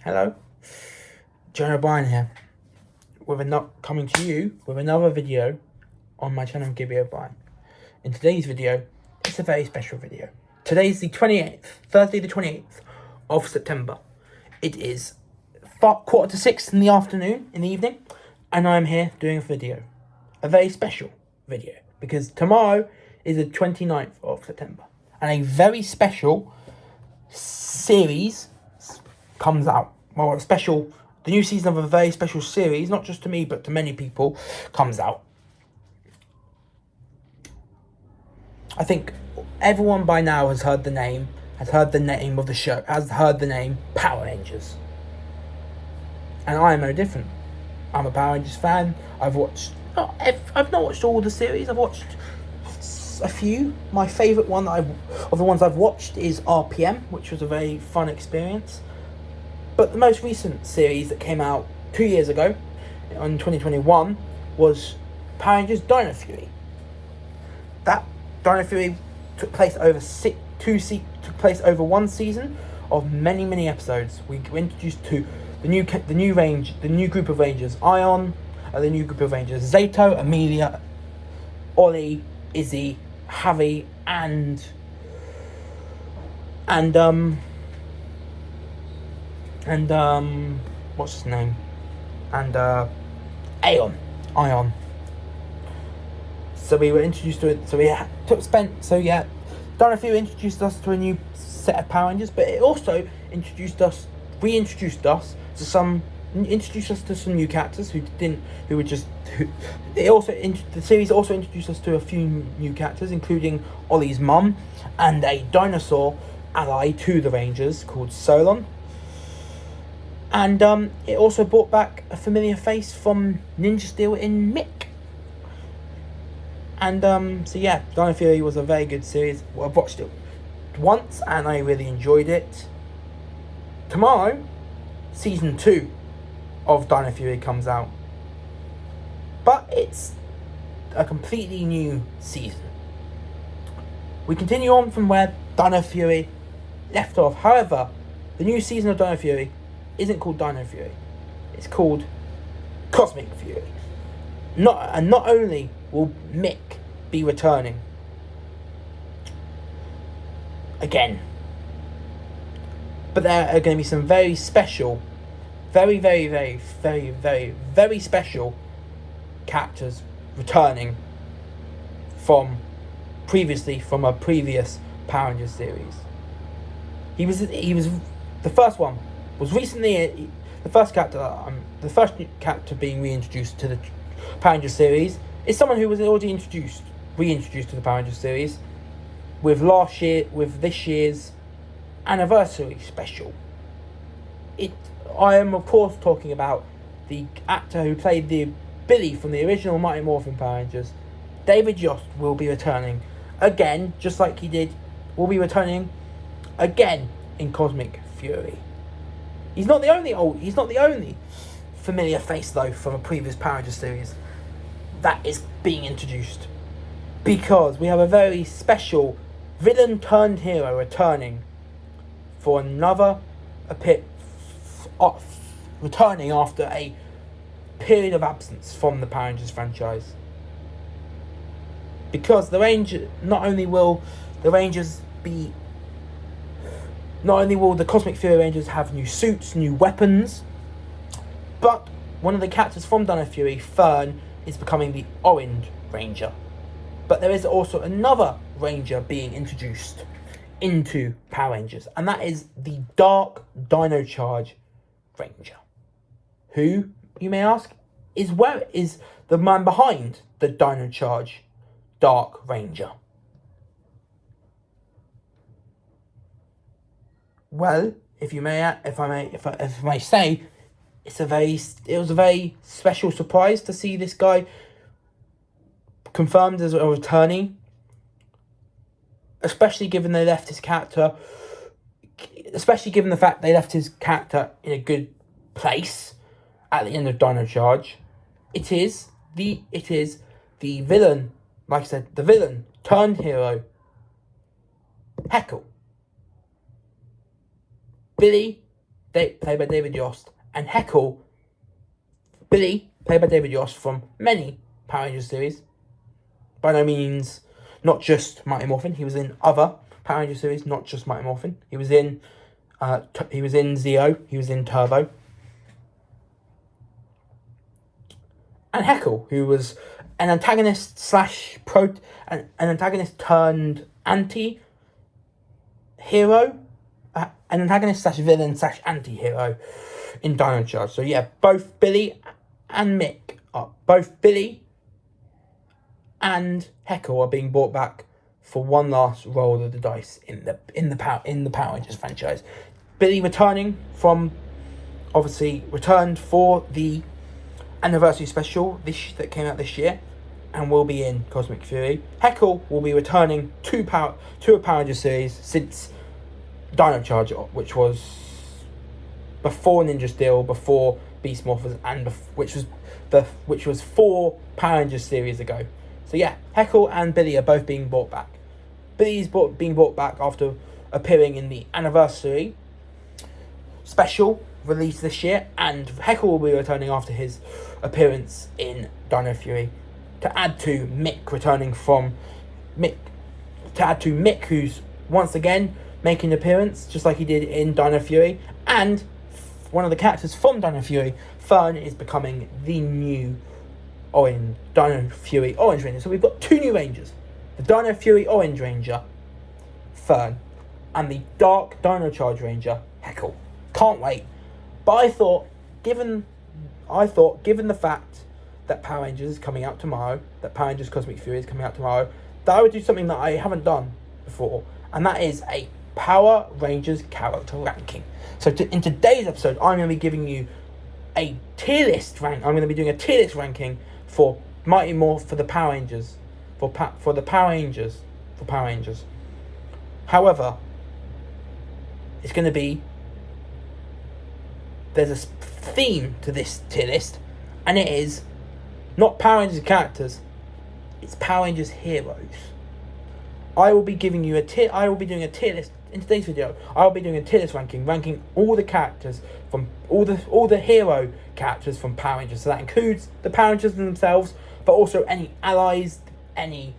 Hello, John O'Brien here, coming to you with another video on my channel, Gibby O'Brien. In today's video, it's a very special video. Today's the 28th, Thursday the 28th of September. It is 5:45 in the afternoon, in the evening, and I'm here doing a video. A very special video, because tomorrow is the 29th of September, and a very special series comes out. Well, the new season of a very special series, not just to me, but to many people, comes out. I think everyone by now has heard the name of the show, has heard the name Power Rangers. And I am no different. I'm a Power Rangers fan. I've not watched all the series. I've watched a few. My favourite one of the ones I've watched is RPM, which was a very fun experience. But the most recent series that came out 2 years ago, in 2021, was Power Rangers Dino Fury. That Dino Fury took place over one season of many episodes. We were introduced to the new group of Rangers: Ion, the new group of Rangers: Zato, Amelia, Ollie, Izzy, Javi, and what's his name? And Ion. So we were introduced to it. Dino Fury introduced us to a new set of Power Rangers, but it also introduced us to some new characters the series also introduced us to a few new characters, including Ollie's mum and a dinosaur ally to the Rangers called Solon. And it also brought back a familiar face from Ninja Steel in Mick. And Dino Fury was a very good series. Well, I've watched it once and I really enjoyed it. Tomorrow, season 2 of Dino Fury comes out. But it's a completely new season. We continue on from where Dino Fury left off. However, the new season of Dino Fury isn't called Dino Fury. It's called Cosmic Fury. Not only will Mick be returning again, but there are going to be some very special, very special characters returning from a previous Power Rangers series. He was the first one. Was recently the first character being reintroduced to the Power Rangers series is someone who was already reintroduced to the Power Rangers series with this year's anniversary special. I am of course talking about the actor who played the Billy from the original Mighty Morphin Power Rangers. David Yost will be returning again, just like he did. Will be returning again in Cosmic Fury. He's not the only familiar face though from a previous Power Rangers series that is being introduced, because we have a very special villain turned hero returning for another returning after a period of absence from the Power Rangers franchise. Because not only will the Cosmic Fury Rangers have new suits, new weapons, but one of the characters from Dino Fury, Fern, is becoming the Orange Ranger. But there is also another Ranger being introduced into Power Rangers, and that is the Dark Dino Charge Ranger. Who, you may ask, is the man behind the Dino Charge Dark Ranger? Well, if I may say, it was a very special surprise to see this guy confirmed as a returning, especially given the fact they left his character in a good place at the end of Dino Charge. It is the villain, like I said, the villain turned hero, Heckle. Billy played by David Yost, and Heckle, Billy, played by David Yost from many Power Rangers series. By no means, not just Mighty Morphin. He was in other Power Rangers series, not just Mighty Morphin. He was in Zeo. He was in Turbo. And Heckle, who was an antagonist slash an antagonist turned anti-hero, an antagonist slash villain slash anti-hero in Dino Charge. So yeah, both Billy and Mick both Billy and Heckle are being brought back for one last roll of the dice in the Power Rangers franchise. Billy returned for the anniversary special that came out this year, and will be in Cosmic Fury. Heckle will be returning to a Power Rangers series since Dino Charge, which was before Ninja Steel, before Beast Morphers, and which was 4 Power Rangers series ago. So yeah, Heckle and Billy are both being brought back. Billy's being brought back after appearing in the anniversary special released this year, and Heckle will be returning after his appearance in Dino Fury, to add to Mick who's once again making an appearance just like he did in Dino Fury, and one of the characters from Dino Fury, Fern, is becoming the new Dino Fury Orange Ranger. So we've got 2 new Rangers, the Dino Fury Orange Ranger, Fern, and the Dark Dino Charge Ranger, Heckle. Can't wait. But I thought, given the fact that Power Rangers is coming out tomorrow, that Power Rangers Cosmic Fury is coming out tomorrow, that I would do something that I haven't done before, and that is a Power Rangers character ranking. So in today's episode, I'm going to be giving you a tier list rank. I'm going to be doing a tier list ranking for Mighty Morphin, for the Power Rangers, for the Power Rangers. However, it's going to be, there's a theme to this tier list, and it is not Power Rangers characters, it's Power Rangers heroes. I will be doing a tier list in today's video. I will be doing a tier list ranking all the characters from all the hero characters from Power Rangers. So that includes the Power Rangers themselves, but also any allies, any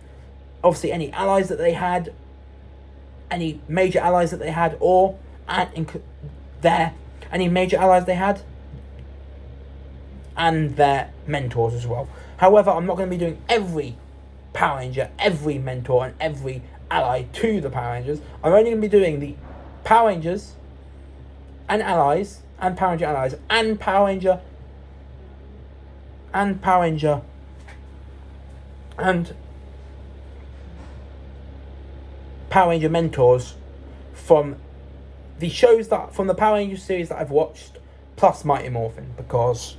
allies that they had, any major allies that they had, or any major allies they had, and their mentors as well. However, I'm not going to be doing every Power Ranger, every mentor, and every ally to the Power Rangers. I'm only going to be doing the Power Rangers and allies, and Power Ranger allies, and Power Ranger and Power Ranger mentors from the Power Rangers series that I've watched, plus Mighty Morphin, because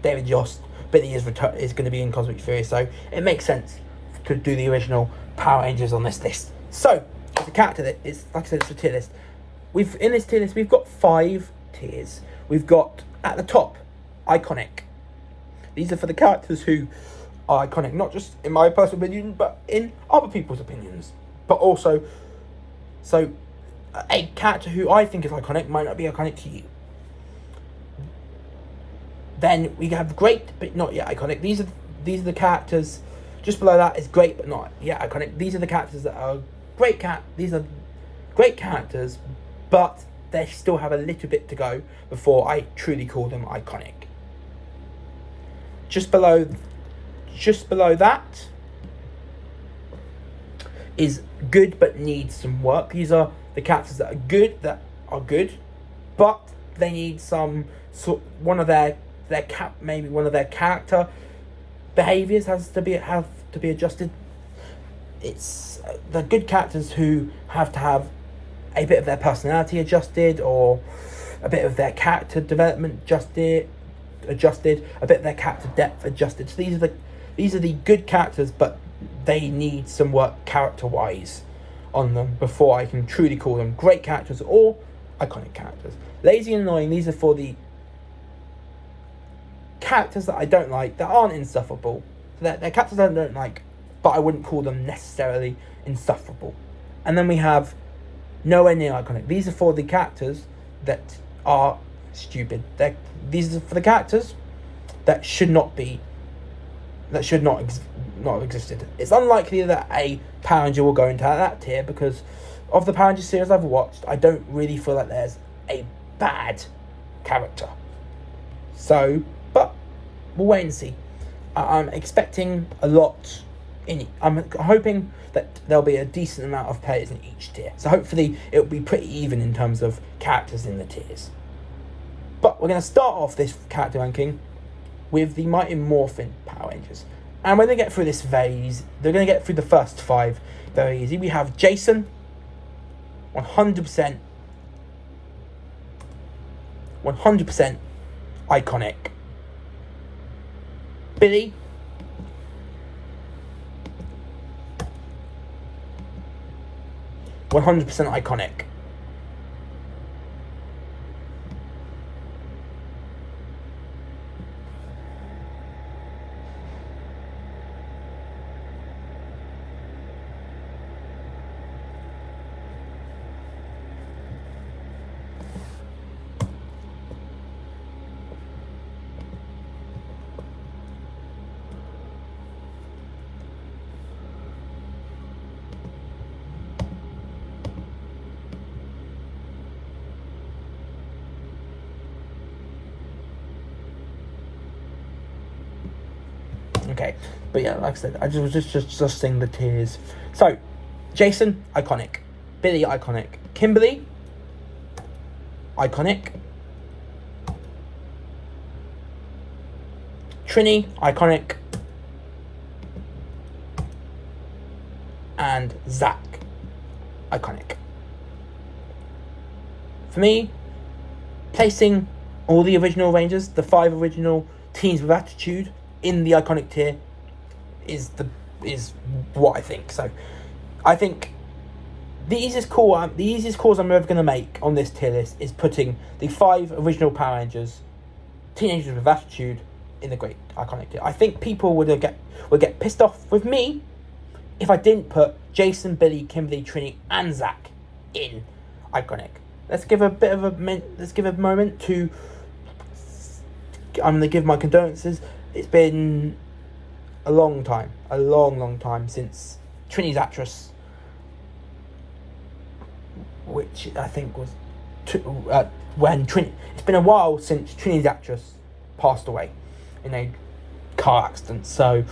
David Yost, Billy is going to be in Cosmic Fury, so it makes sense to do the original Power Rangers on this list. So, it's a character that is, like I said, it's a tier list. In this tier list, we've got 5 tiers. We've got, at the top, Iconic. These are for the characters who are iconic, not just in my personal opinion, but in other people's opinions. But also, so a character who I think is iconic might not be iconic to you. Then we have great but not yet iconic. These are the characters. Just below that is great but not yet iconic. These are the characters that are These are great characters, but they still have a little bit to go before I truly call them iconic. Just below that is good but needs some work. These are the characters that are good, but they need some one of their character behaviors have to be adjusted. It's the good characters who have to have a bit of their personality adjusted, or a bit of their character development adjusted, a bit of their character depth adjusted. So these are the good characters, but they need some work character-wise on them before I can truly call them great characters or iconic characters. Lazy and annoying, these are for the characters that I don't like, that aren't insufferable. They're characters that I don't like, but I wouldn't call them necessarily insufferable. And then we have nowhere near iconic. These are for the characters that are stupid. These are for the characters that should not have existed. It's unlikely that a Power Ranger will go into that tier because of the Power Ranger series I've watched. I don't really feel like there's a bad character. So, but we'll wait and see. I'm expecting a lot in it. I'm hoping that there'll be a decent amount of players in each tier. So hopefully it'll be pretty even in terms of characters in the tiers. But we're going to start off this character ranking with the Mighty Morphin Power Rangers. And when they get through this very easy, they're going to get through the first 5 very easy. We have Jason, 100% iconic. Billy, 100% iconic. Okay, but yeah, like I said, I was just saying the tiers. So, Jason, iconic. Billy, iconic. Kimberly, iconic. Trini, iconic. And Zach, iconic. For me, placing all the original Rangers, the 5 original teams with attitude, in the iconic tier is what I think. So I think the easiest calls I'm ever going to make on this tier list is putting the 5 original Power Rangers, teenagers with attitude, in the great iconic tier. I think people would get pissed off with me if I didn't put Jason, Billy, Kimberly, Trini, and Zach in iconic. Let's give a moment to. I'm going to give my condolences. It's been a long time since Trini's actress, which I think was when Trini. It's been a while since Trini's actress passed away in a car accident. So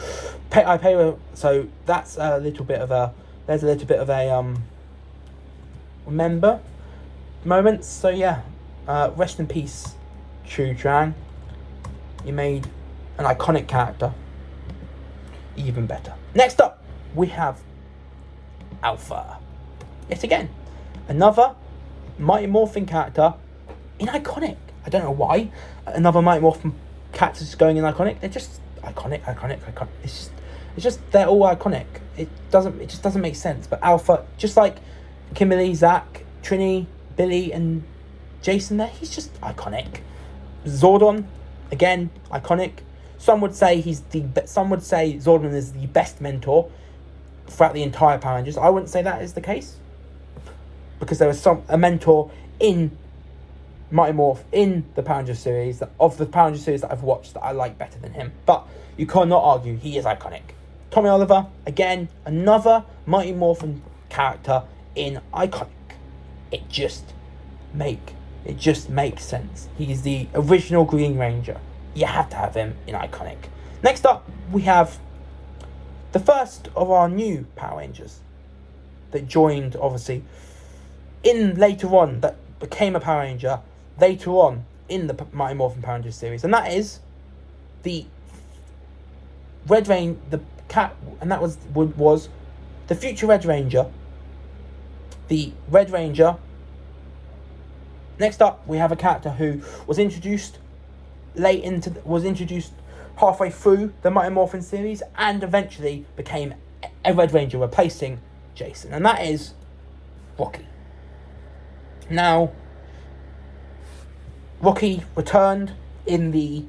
so that's a little bit of a. There's a little bit of a remember moments. So yeah, rest in peace, Chu Trang. You made an iconic character even better. Next up, we have Alpha. Yet again, another Mighty Morphin character in iconic. I don't know why. Another Mighty Morphin character is going in iconic. They're just iconic. It's just they're all iconic. It just doesn't make sense. But Alpha, just like Kimberly, Zach, Trini, Billy, and Jason, there, he's just iconic. Zordon, again, iconic. Some would say Zordon is the best mentor throughout the entire Power Rangers. I wouldn't say that is the case, because there was a mentor in Mighty Morph in the Power Rangers series that I've watched that I like better than him. But you cannot argue he is iconic. Tommy Oliver, again, another Mighty Morphin character in iconic. It just makes sense. He's the original Green Ranger. You have to have him in iconic. Next up, we have the first of our new Power Rangers that joined, obviously, later on, that became a Power Ranger later on in the Mighty Morphin Power Rangers series, and that is the Red Ranger, the cat, and that was the future Red Ranger, the Red Ranger. Next up, we have a character who was introduced halfway through the Mighty Morphin series and eventually became a Red Ranger replacing Jason, and that is Rocky. Now, Rocky returned in the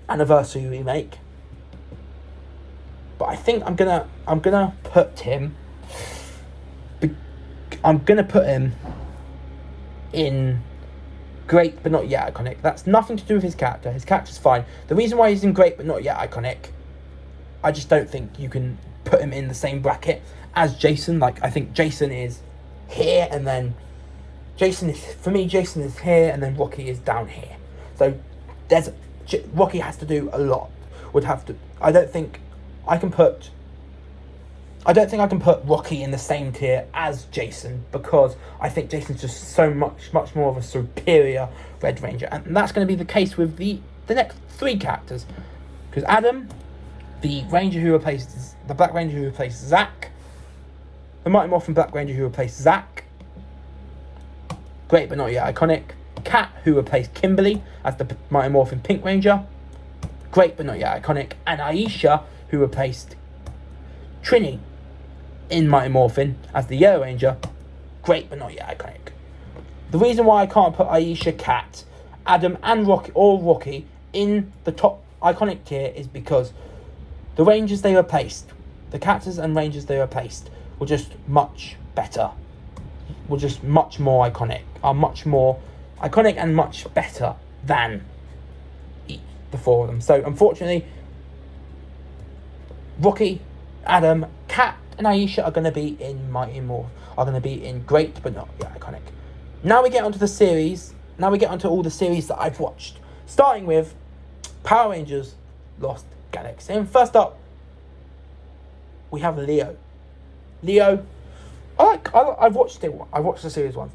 anniversary remake, but I think I'm gonna put him in Great But Not Yet Iconic. That's nothing to do with his character. His character's fine. The reason why he's in Great But Not Yet Iconic, I just don't think you can put him in the same bracket as Jason. Like, I think Jason is here, and then Jason is here, and then Rocky is down here. So Rocky has to do a lot. I don't think I can put Rocky in the same tier as Jason, because I think Jason's just so much more of a superior Red Ranger, and that's going to be the case with the next three characters. Because Adam, the Black Ranger who replaced Zack, the Mighty Morphin Black Ranger who replaced Zack, Great But Not Yet Iconic, Kat who replaced Kimberly as the Mighty Morphin Pink Ranger, Great But Not Yet Iconic, and Aisha who replaced Trini in Mighty Morphin as the Yellow Ranger, Great But Not Yet Iconic. The reason why I can't put Aisha, Kat, Adam and Rocky in the top iconic tier is because the Rangers they replaced, the characters and Rangers they replaced, were just much better. Were just much more iconic. Are much more iconic and much better than the four of them. So unfortunately, Rocky, Adam, Kat, and Aisha are going to be in Great But Not Yet Iconic. Now we get onto the series. Now we get onto all the series that I've watched, starting with Power Rangers Lost Galaxy. And first up, we have Leo. Leo, I've watched it. I watched the series once.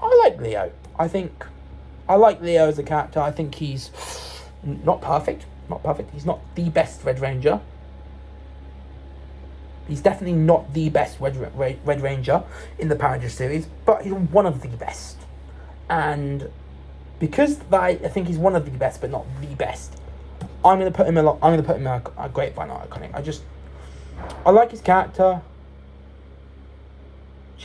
I like Leo. I like Leo as a character. I think he's not perfect. He's not the best Red Ranger. He's definitely not the best Red Ranger in the Power Rangers series, but he's one of the best. And because I think he's one of the best, but not the best, I'm going to put him in a Great But Not Iconic. I like his character.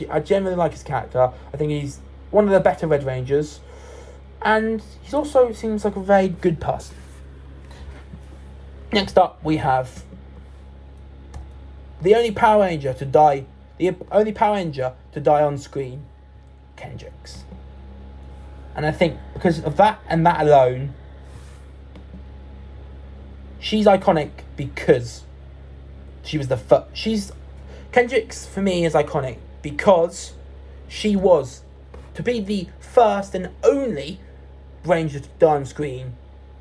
I generally like his character. I think he's one of the better Red Rangers, and he also seems like a very good person. Next up, we have the only Power Ranger to die on screen, Kendrix. And I think because of that and that alone, she's iconic because she was the first. Kendrix for me is iconic because she was to be the first and only Ranger to die on screen.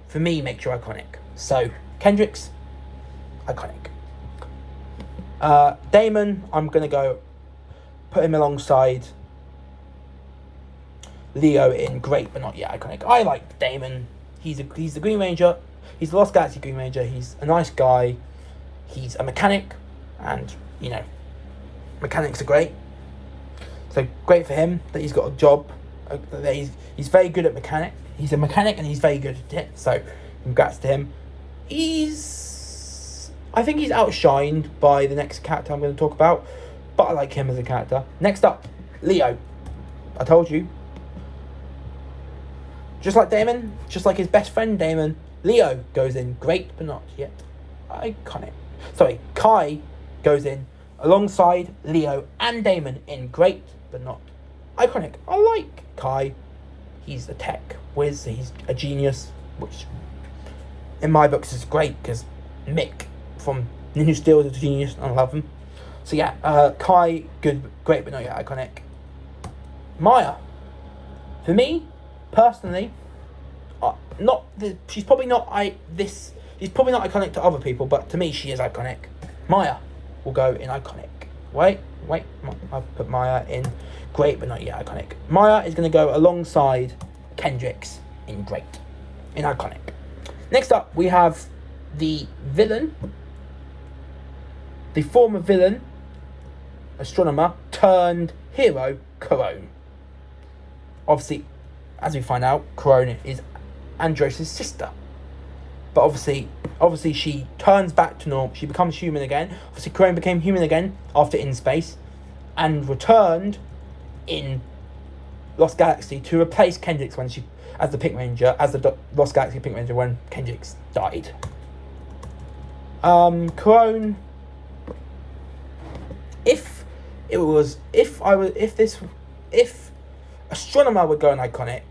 For me, makes her iconic. So Kendrix, iconic. Damon, I'm going to put him alongside Leo in Great But Not Yet Iconic. I like Damon. He's the Green Ranger. He's the Lost Galaxy Green Ranger. He's a nice guy. He's a mechanic. And, mechanics are great. So great for him that he's got a job. He's very good at mechanic. He's a mechanic and he's very good at it. So congrats to him. I think he's outshined by the next character I'm going to talk about, but I like him as a character. Next up, Leo. I told you. Just like Damon, just like his best friend Damon, Leo goes in Great But Not Yet Iconic. Kai goes in alongside Leo and Damon in Great But Not Iconic. I like Kai. He's a tech whiz. He's a genius, which in my books is great because Mick from Ninja Steel is a genius and I love him. So yeah, Kai, good, Great But Not Yet Iconic. Maya, for me personally, she's probably not iconic to other people, but to me she is iconic. Maya will go in iconic. Wait, I'll put Maya in Great But Not Yet Iconic. Maya is going to go alongside Kendrix in iconic. Next up, we have the villain, the former villain, astronomer turned hero, Corone. Obviously, as we find out, Corone is Andros' sister. But obviously she turns back to normal. She becomes human again. Obviously, Corone became human again after In Space and returned in Lost Galaxy to replace Kendrix as the Lost Galaxy Pink Ranger when Kendrix died. Corone. If Astronomer would go in iconic,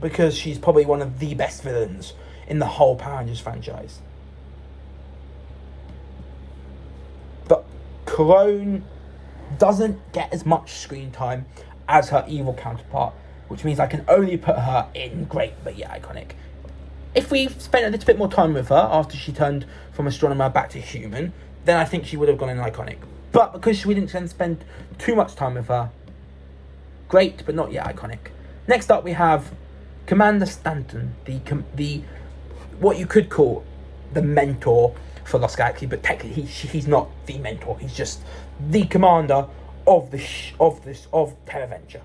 because she's probably one of the best villains in the whole Power Rangers franchise. But Chrome doesn't get as much screen time as her evil counterpart, which means I can only put her in great but yet iconic. If we spent a little bit more time with her after she turned from Astronomer back to human, then I think she would have gone in iconic. But because we didn't spend too much time with her, great but not yet iconic. Next up we have Commander Stanton, the what you could call the mentor for Lost Galaxy, but technically he's not the mentor. He's just the commander of Terra Venture,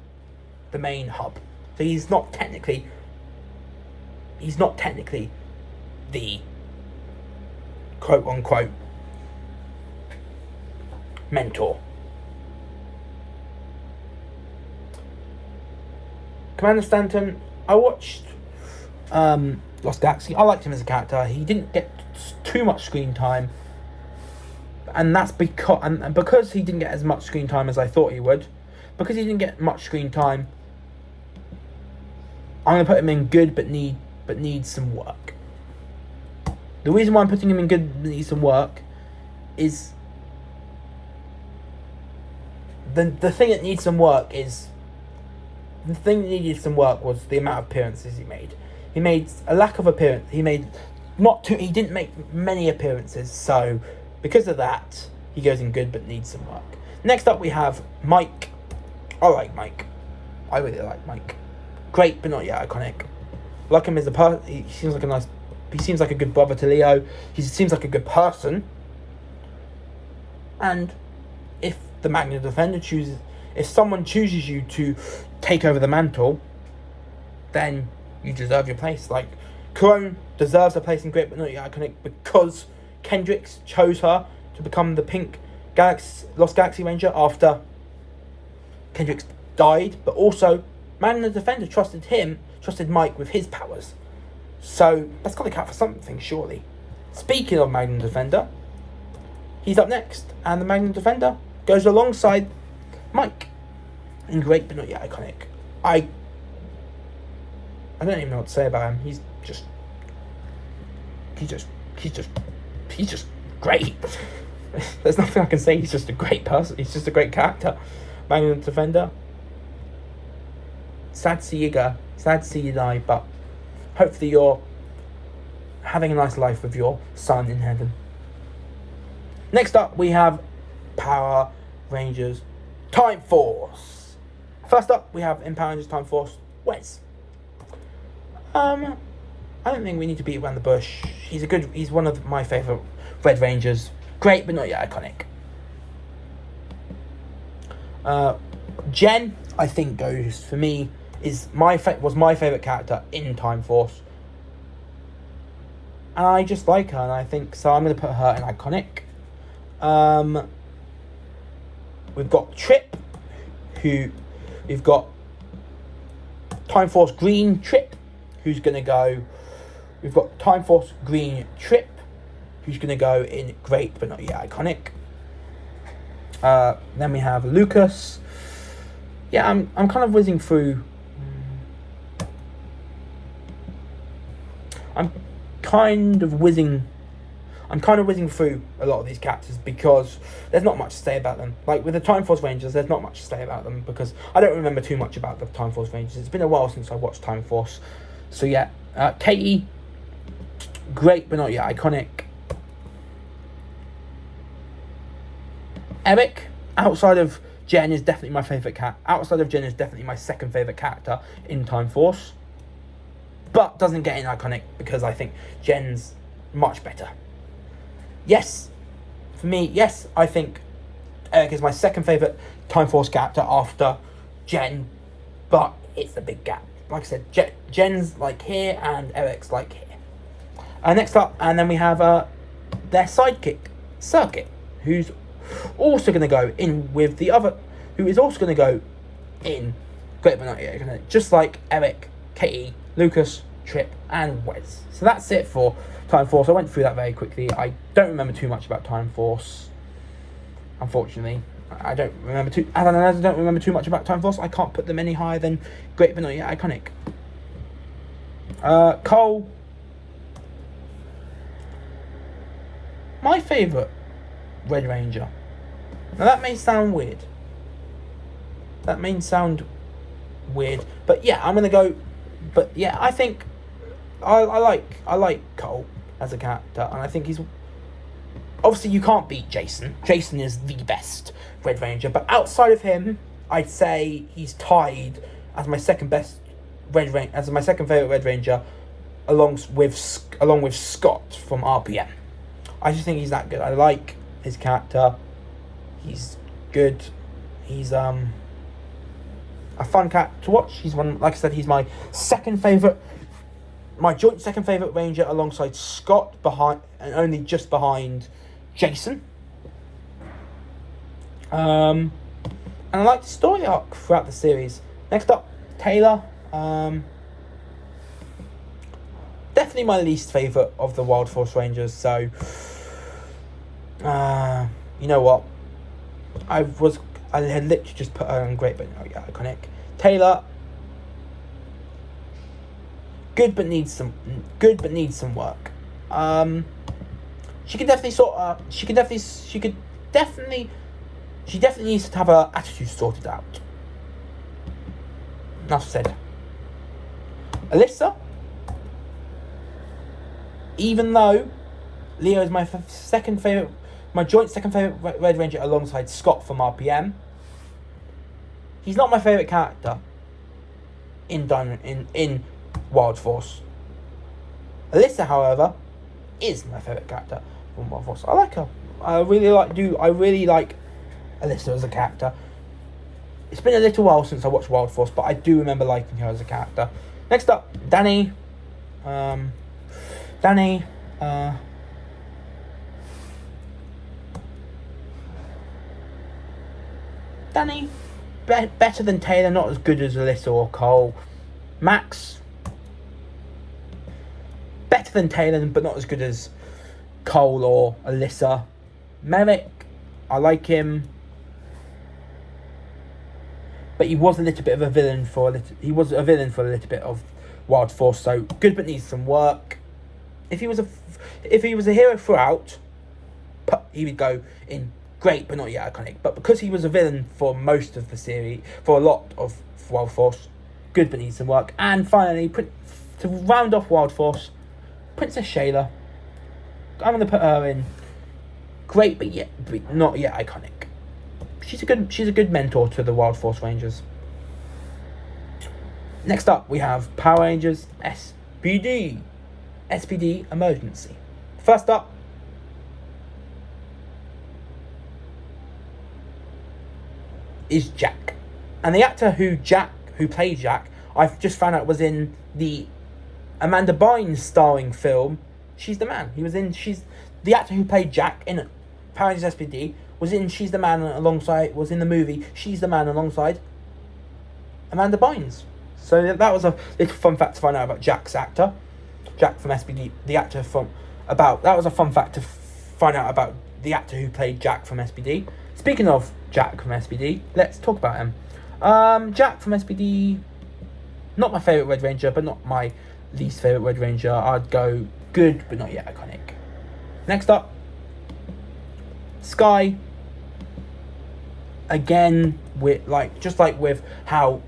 the main hub. So he's not technically the quote unquote mentor. Commander Stanton, I watched Lost Galaxy. I liked him as a character. He didn't get too much screen time, and that's because he didn't get as much screen time as I thought he would. Because he didn't get much screen time, I'm gonna put him in good but needs some work. The reason why I'm putting him in good but needs some work is the thing that needs some work is the thing that needed some work was the amount of appearances he made. He made a lack of appearance. He didn't make many appearances, so because of that, he goes in good but needs some work. Next up we have Mike. I like Mike. I really like Mike. Great but not yet iconic. Like him as a person. He seems like a good brother to Leo. He seems like a good person. And if the Magna Defender if someone chooses you to take over the mantle, then you deserve your place. Like, Corone deserves a place in Great but not yet iconic because Kendrix chose her to become the Pink Lost Galaxy Ranger after Kendrix died, but also Magna Defender trusted Mike with his powers. So that's got to count for something, surely. Speaking of Magna Defender, he's up next, and the Magna Defender goes alongside Mike in Great but not yet iconic. I don't even know what to say about him. He's just great. There's nothing I can say. He's just a great person. He's just a great character. Magna Defender. Sad to see you go. Sad to see you die, but hopefully you're having a nice life with your son in heaven. Next up, we have Power Rangers Time Force. First up, we have in Power Rangers Time Force, Wes. I don't think we need to beat around the bush. He's one of my favourite Red Rangers. Great, but not yet iconic. Jen, I think goes for me was my favourite character in Time Force, and I just like her, and I think so. I'm going to put her in iconic. We've got Trip, we've got Time Force Green Trip, who's going to go. We've got Time Force Green Trip, who's going to go in great but not yet iconic. Then we have Lucas. Yeah, I'm kind of whizzing through. I'm kind of whizzing through a lot of these characters because there's not much to say about them. Like with the Time Force Rangers, there's not much to say about them because I don't remember too much about the Time Force Rangers. It's been a while since I watched Time Force. So yeah, Katie, great but not yet iconic. Eric, outside of Jen, is definitely my favourite cat. Outside of Jen is definitely my second favourite character in Time Force. But doesn't get in iconic because I think Jen's much better. Yes, for me, yes, I think Eric is my second favourite Time Force character after Jen. But it's a big gap. Like I said, Jen's like here and Eric's like here. Next up, and then we have their sidekick, Circuit, who's also going to go in with the other, who is also going to go in Great but not yet iconic, just like Eric, Katie, Lucas, Trip, and Wes. So that's it for Time Force. I went through that very quickly. I don't remember too much about Time Force, unfortunately. I don't remember too. I don't remember too much about Time Force. I can't put them any higher than great, but not yet iconic. Cole. My favourite Red Ranger. Now that may sound weird. But yeah, I'm gonna go. But yeah, I think I like Cole as a character, and I think he's obviously you can't beat Jason. Jason is the best Red Ranger, but outside of him, I'd say he's tied as my second best as my second favorite Red Ranger, along with Scott from RPM. I just think he's that good. I like his character. He's good. He's a fun cat to watch. He's one, like I said, he's my joint second favourite Ranger alongside Scott, behind and only just behind Jason. And I like the story arc throughout the series. Next up, Taylor. Definitely my least favourite of the Wild Force Rangers, so you know what? I had literally just put her on great, but no, yeah, iconic. Taylor, good but needs some work. She definitely needs to have her attitude sorted out. Enough said. Alyssa, even though Leo is my joint second favourite Red Ranger alongside Scott from RPM, he's not my favourite character in Wild Force. Alyssa, however, is my favourite character from Wild Force. I like her. I really like Alyssa as a character. It's been a little while since I watched Wild Force, but I do remember liking her as a character. Next up, Danny. Danny, better than Taylor, not as good as Alyssa or Cole. Max, better than Taylor, but not as good as Cole or Alyssa. Merrick, I like him, but he was a little bit of a villain for a little bit of Wild Force, so good but needs some work. If he was a hero throughout, he would go in great but not yet iconic. But because he was a villain for most of the series, for a lot of Wild Force, good but needs some work. And finally, to round off Wild Force, Princess Shayla. I'm going to put her in great but not yet iconic. She's a good mentor to the Wild Force Rangers. Next up, we have Power Rangers SPD Emergency. First up, is Jack. And the actor who played Jack, I've just found out was in the Amanda Bynes starring film She's the Man. She's the actor who played Jack in Power Rangers SPD was in She's the Man was in the movie She's the Man alongside Amanda Bynes. So that was a little fun fact to find out about Jack's actor. Jack from SPD, that was a fun fact to find out about the actor who played Jack from SPD. Speaking of Jack from SPD, let's talk about him. Jack from SPD, not my favourite Red Ranger, but not my least favourite Red Ranger. I'd go good, but not yet iconic. Next up, Sky. Again, with how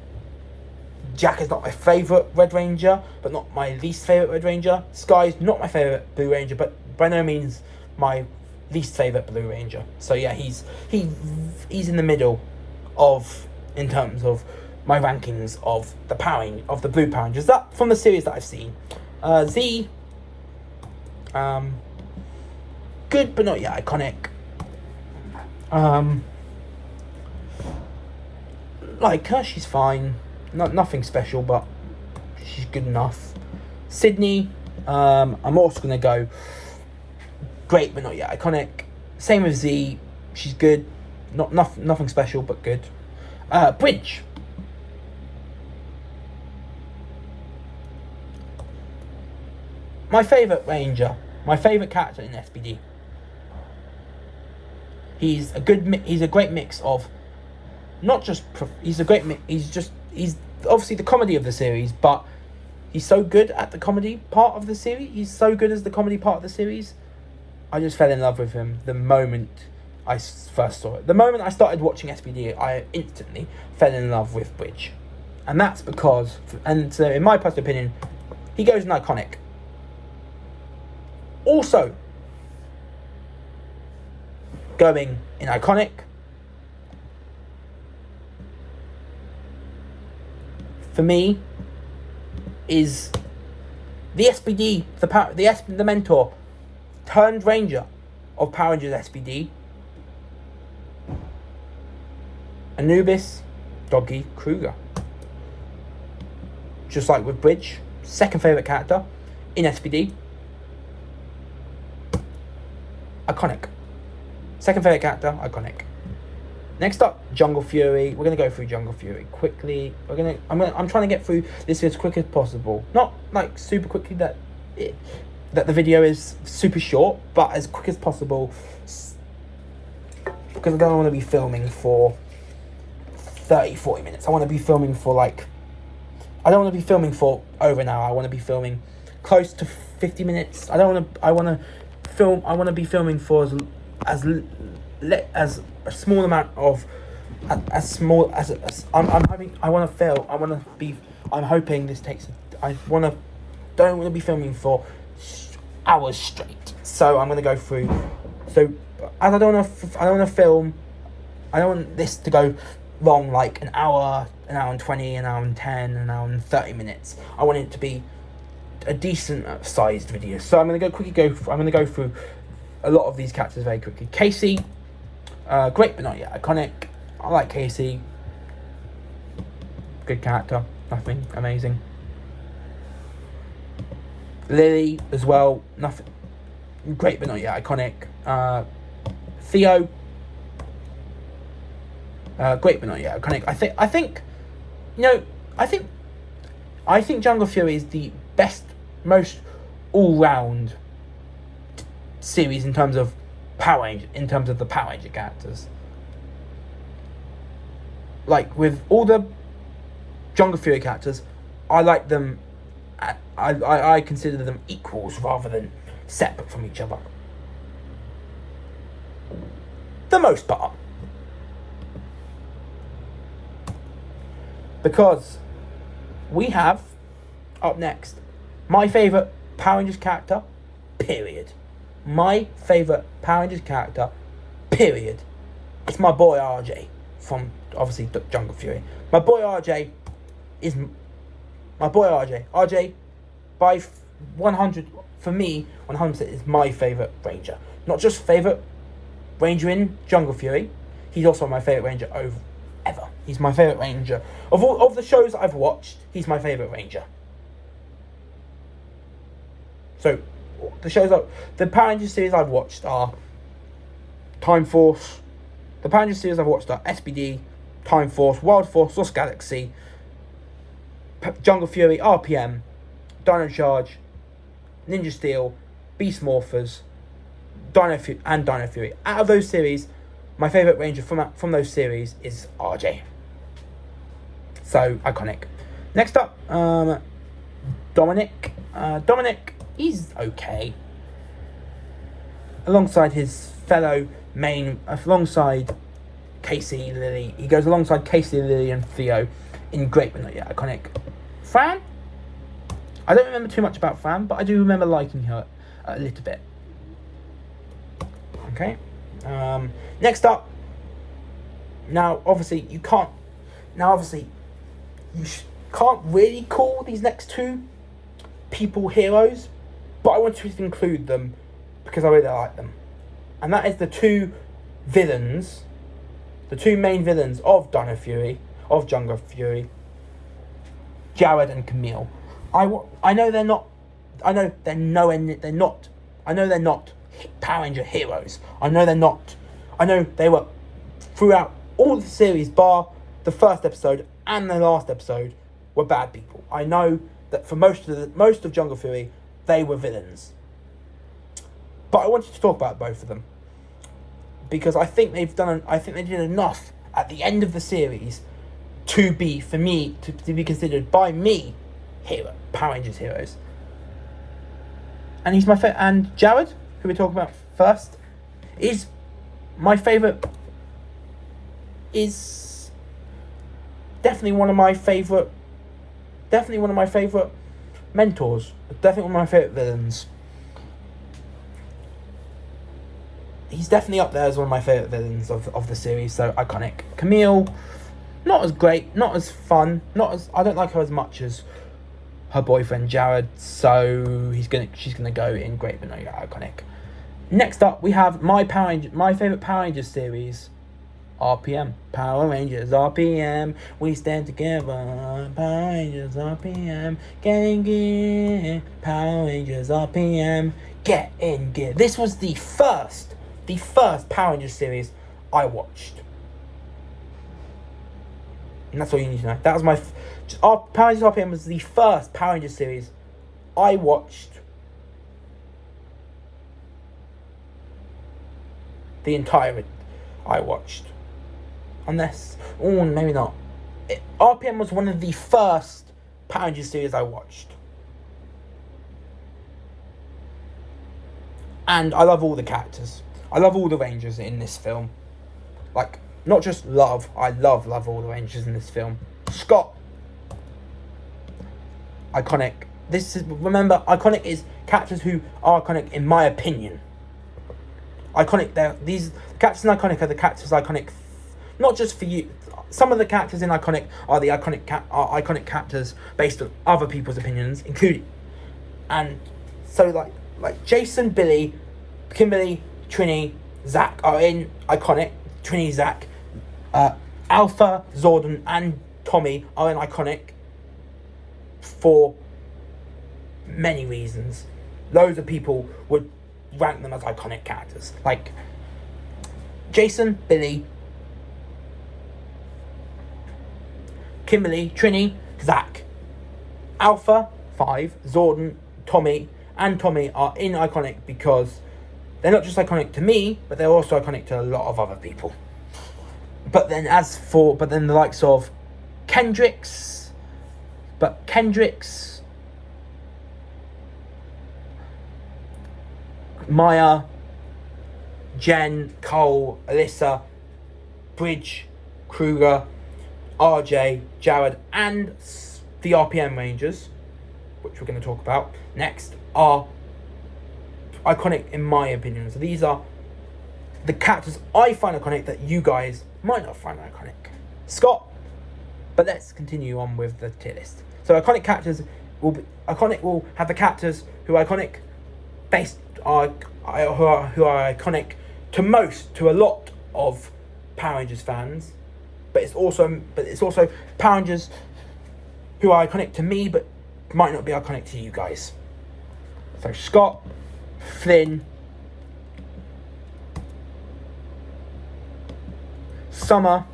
Jack is not my favourite Red Ranger, but not my least favourite Red Ranger. Sky's not my favourite Blue Ranger, but by no means my least favourite Blue Ranger. So yeah, he's in the middle in terms of my rankings of the Blue Power Rangers. That from the series that I've seen. Z, good but not yet iconic. Like her, she's fine. Nothing special, but she's good enough. Sydney, I'm also going to go great, but not yet iconic. Same with Z, she's good. Nothing special, but good. Bridge. My favourite Ranger, my favourite character in SPD. He's a great mix of not just he's obviously the comedy of the series, but he's so good at the comedy part of the series. He's so good as the comedy part of the series. I just fell in love with him the moment I first saw it. The moment I started watching SPD, I instantly fell in love with Bridge. And that's because, and so in my personal opinion, he goes an iconic. Also, going in iconic, for me, is the SPD, the mentor, turned Ranger of Power Rangers SPD, Anubis Doggy Kruger. Just like with Bridge, second favourite character in SPD. Iconic. Second favourite character, iconic. Next up, Jungle Fury. We're gonna go through Jungle Fury quickly. I'm trying to get through this as quick as possible. Not like super quickly that the video is super short, but as quick as possible, because I don't want to be filming for 30-40 minutes. I want to be filming for I don't want to be filming for over an hour. I want to be filming close to 50 minutes. I want to be filming for as a small amount of as small as I'm hoping this takes. Don't want to be filming for hours straight. So I'm going to go through. So as I don't want to film. I don't want this to go long, like an hour and 20, an hour and 10, an hour and 30 minutes. I want it to be a decent sized video. So I'm going to go through a lot of these characters very quickly. Casey, great but not yet iconic. I like Casey. Good character, nothing amazing. Lily as well, nothing great but not yet iconic. Theo, great but not yet iconic. I think Jungle Fury is the best, most all-round series in terms of the Power Ranger characters. Like with all the Jungle Fury characters, I like them. I consider them equals rather than separate from each other. The most part. Because we have, up next, my favourite Power Rangers character, period. My favourite Power Rangers character, period. It's my boy RJ from, obviously, Jungle Fury. My boy RJ is... RJ, by 100, for me, 100% is my favourite Ranger. Not just favourite Ranger in Jungle Fury, he's also my favourite Ranger ever. He's my favourite Ranger. Of all of the shows I've watched, he's my favourite Ranger. So, the Power Rangers series I've watched are Time Force. The Power Rangers series I've watched are SPD, Time Force, Wild Force, Lost Galaxy, Jungle Fury, RPM, Dino Charge, Ninja Steel, Beast Morphers, Dino Fury. Out of those series, my favourite Ranger from those series is RJ. So, iconic. Next up, Dominic. Dominic, he's okay. Alongside Casey, Lily. He goes alongside Casey, Lily, and Theo in great but not yet iconic. Fran? I don't remember too much about Fran, but I do remember liking her a little bit. Okay. Next up. Now, obviously, you can't really call these next two people heroes, but I want to include them because I really like them. And that is the two main villains of Jungle Fury, Jared and Camille. I know they're not Power Ranger heroes. I know they were throughout all the series, bar the first episode and the last episode, were bad people. I know that for most of Jungle Fury, they were villains. But I wanted to talk about both of them. because I think they did enough at the end of the series to be considered by me Power Rangers heroes. And he's my favorite. And Jared, who we're talking about first, is my favorite. Is definitely one of my favorite. Definitely one of my favorite mentors. Definitely one of my favorite villains. He's definitely up there as one of my favorite villains of the series. So iconic. Camille, not as great, not as fun, I don't like her as much as her boyfriend Jared. So she's gonna go in great, but not iconic. Next up, we have my favorite Power Rangers series, RPM. Power Rangers RPM, we stand together. Power Rangers RPM, getting gear. Power Rangers RPM, get in gear. This was the first Power Rangers series I watched. And that's all you need to know. That was Power Rangers RPM was the first Power Rangers series I watched. The entire I watched. Unless, maybe not. RPM was one of the first Power Rangers series I watched. And I love all the characters. I love all the Rangers in this film. Like, not just love. I love all the Rangers in this film. Scott. Iconic. Remember, iconic is characters who are iconic in my opinion. Iconic, these characters in Iconic are the characters iconic, not just for you. Some of the characters in Iconic are the iconic characters based on other people's opinions, including, and so like Jason, Billy, Kimberly, Trini, Zach are in Iconic. Trini, Zach, Alpha, Zordon, and Tommy are in Iconic for many reasons. Loads of people would rank them as iconic characters, like Jason, Billy, Kimberly, Trini, Zach, Alpha, 5, Zordon, Tommy, and Tommy are in Iconic because they're not just iconic to me, but they're also iconic to a lot of other people. But then the likes of Kendrix, Maya, Jen, Cole, Alyssa, Bridge, Kruger, RJ, Jared, and the RPM Rangers, which we're going to talk about next, are iconic in my opinion. So these are the characters I find iconic that you guys might not find iconic. Scott. But let's continue on with the tier list. So iconic characters will have the characters who are iconic who are iconic to a lot of Power Rangers fans, but it's also Power Rangers who are iconic to me but might not be iconic to you guys. So Scott, Flynn, Summer,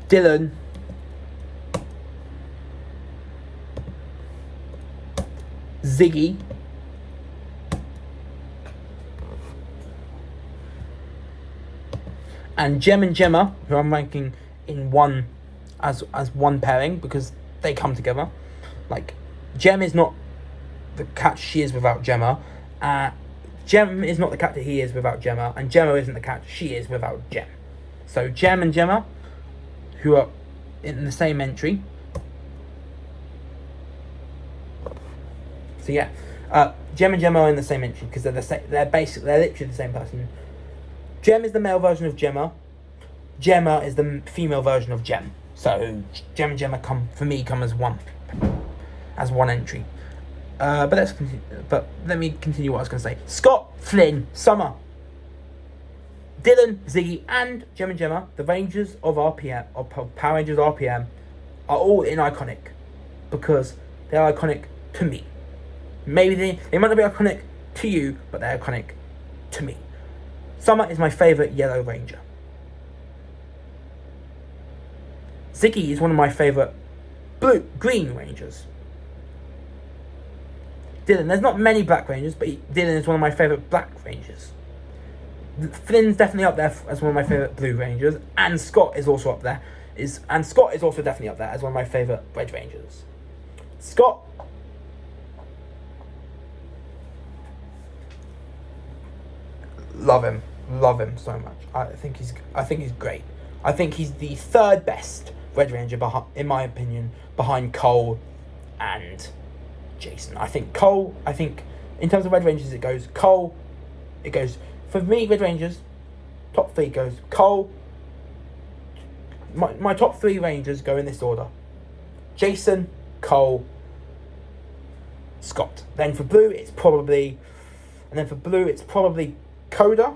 Dylan, Ziggy, and Jem and Gemma, who I'm ranking in one as one pairing because they come together. Like, Jem is not the character she is without Gemma. Jem is not the character he is without Gemma, and Gemma isn't the character she is without Jem. So Jem and Gemma, who are in the same entry. So yeah, Jem and Gemma are in the same entry because they're literally the same person. Jem is the male version of Gemma. Gemma is the female version of Jem. So Jem and Gemma come as one entry. But let me continue what I was going to say. Scott, Flynn, Summer, Dylan, Ziggy, and Jem and Gemma, the Rangers of RPM, or Power Rangers RPM, are all in Iconic because they're iconic to me. Maybe they might not be iconic to you, but they're iconic to me. Summer is my favourite Yellow Ranger. Ziggy is one of my favourite Green Rangers. Dylan. There's not many Black Rangers, but Dylan is one of my favourite Black Rangers. Flynn's definitely up there as one of my favourite Blue Rangers, and Scott is also up there. Scott is also definitely up there as one of my favourite Red Rangers. Scott, love him so much. I think he's great. I think he's the third best Red Ranger in my opinion, behind Cole and Jason. I think in terms of Red Rangers, it goes Cole. It goes for me. Red Rangers top 3 goes Cole. My top 3 Rangers go in this order: Jason, Cole, Scott. Then for Blue, it's probably Coda,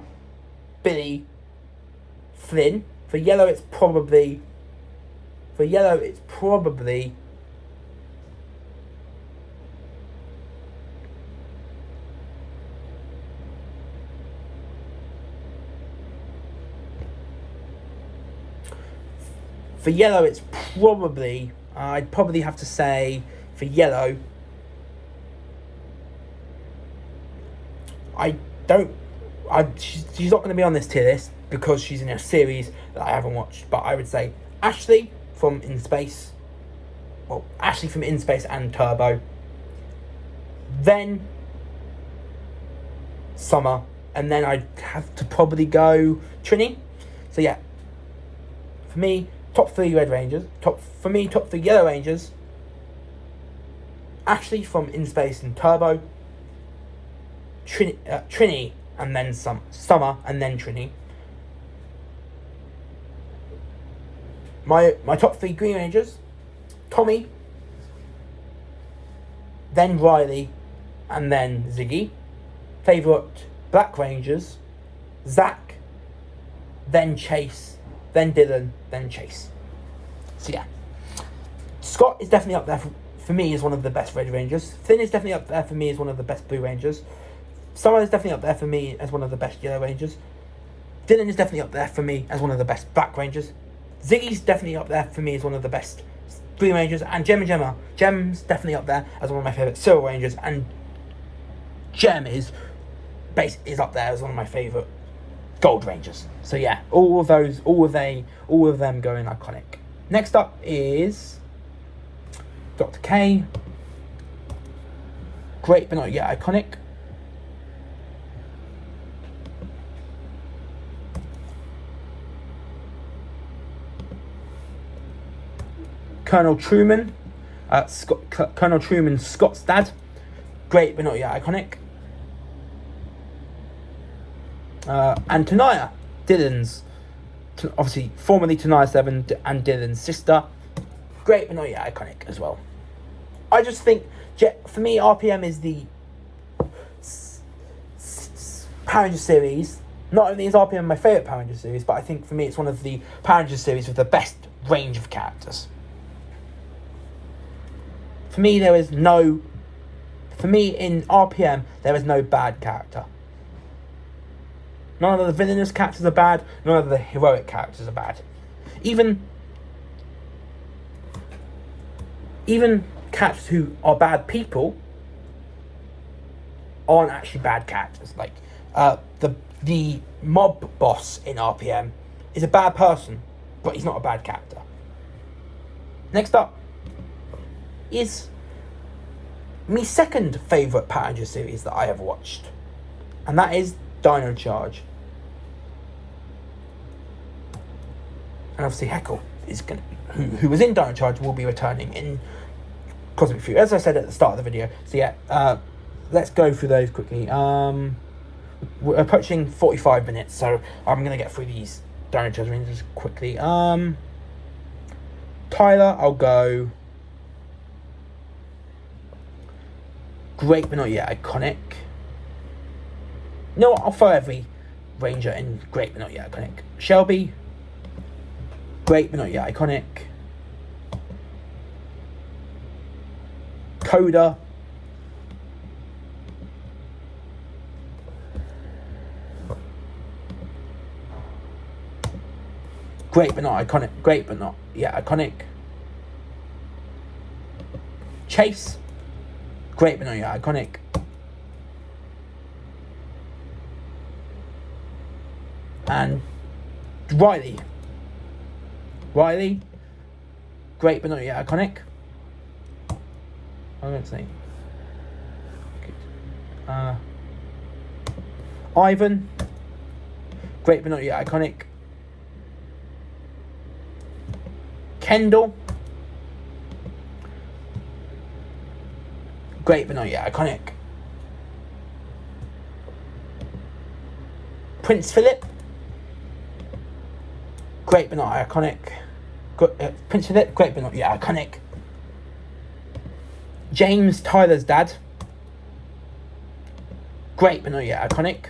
Billy, Flynn. For Yellow, it's probably. For Yellow, it's probably. I'd probably have to say for Yellow. She's not going to be on this tier list because she's in a series that I haven't watched. But I would say Ashley from In Space. Well, Ashley from In Space and Turbo. Then Summer, and then I'd have to probably go Trini. So yeah, for me, top 3 Red Rangers. Top 3 Yellow Rangers. Ashley from In Space and Turbo. Trini, and then Summer, and then Trini. My top 3 Green Rangers: Tommy, then Riley, and then Ziggy. Favourite Black Rangers: Zach, then Chase, then Dylan, then Chase. So yeah, Scott is definitely up there for me as one of the best Red Rangers. Finn is definitely up there for me as one of the best Blue Rangers. Summer is definitely up there for me as one of the best Yellow Rangers. Dylan is definitely up there for me as one of the best Black Rangers. Ziggy's definitely up there for me as one of the best Green Rangers. And Gem's definitely up there as one of my favourite Silver Rangers. And Gem is up there as one of my favourite Gold Rangers. So yeah, all of them going iconic. Next up is Dr. K. Great but not yet iconic. Colonel Truman, Colonel Truman, Scott's dad. Great but not yet iconic. And Tanaya, Dylan's, obviously formerly Tanaya 7 and Dylan's sister. Great but not yet iconic as well. I just think, for me, RPM is the Power Rangers series. Not only is RPM my favourite Power Rangers series, but I think for me it's one of the Power Rangers series with the best range of characters. For me, in RPM, there is no bad character. None of the villainous characters are bad. None of the heroic characters are bad. Even characters who are bad people aren't actually bad characters. Like the mob boss in RPM is a bad person, but he's not a bad character. Next up is my second favourite Power Rangers series that I ever watched, and that is Dino Charge. And obviously Heckle is who was in Dino Charge, will be returning in Cosmic Fury, as I said at the start of the video. So yeah, let's go through those quickly. We're approaching 45 minutes, so I'm going to get through these Dino Charge Rangers quickly. Tyler, I'll go great but not yet iconic. You know what, I'll throw every Ranger in great but not yet iconic. Shelby, great but not yet iconic. Coda, great but not iconic. Great but not yet iconic. Chase, great but not yet iconic. And Riley, great but not yet iconic. I'm going to say Ivan, great but not yet iconic. Kendall, great but not yet iconic. Prince Philip, great but not iconic. Prince Philip, great but not yet iconic. James, Tyler's dad, great but not yet iconic.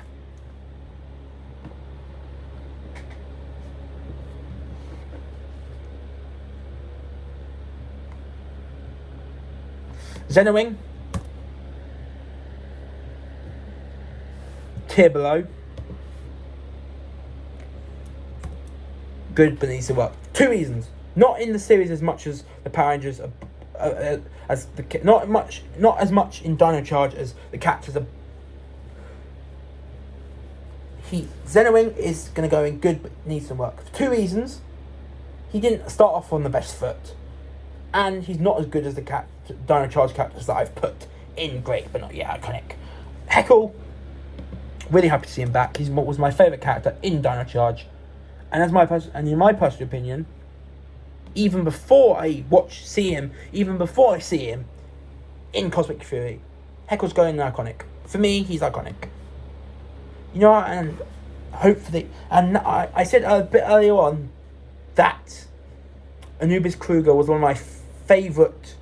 Zenowing, tier below, good but needs to work. 2 reasons. Not in the series as much as the Power Rangers not as much in Dino Charge as the characters are. Zenowing is going to go in good but needs some work. For 2 reasons. He didn't start off on the best foot, and he's not as good as the Dino Charge characters that I've put in great but not yet iconic. Heckle, really happy to see him back. He was my favourite character in Dino Charge, and in my personal opinion, even before I see him in Cosmic Fury, Heckle's going iconic. For me, he's iconic. You know, and hopefully, and I said a bit earlier on that Anubis Kruger was one of my favourite.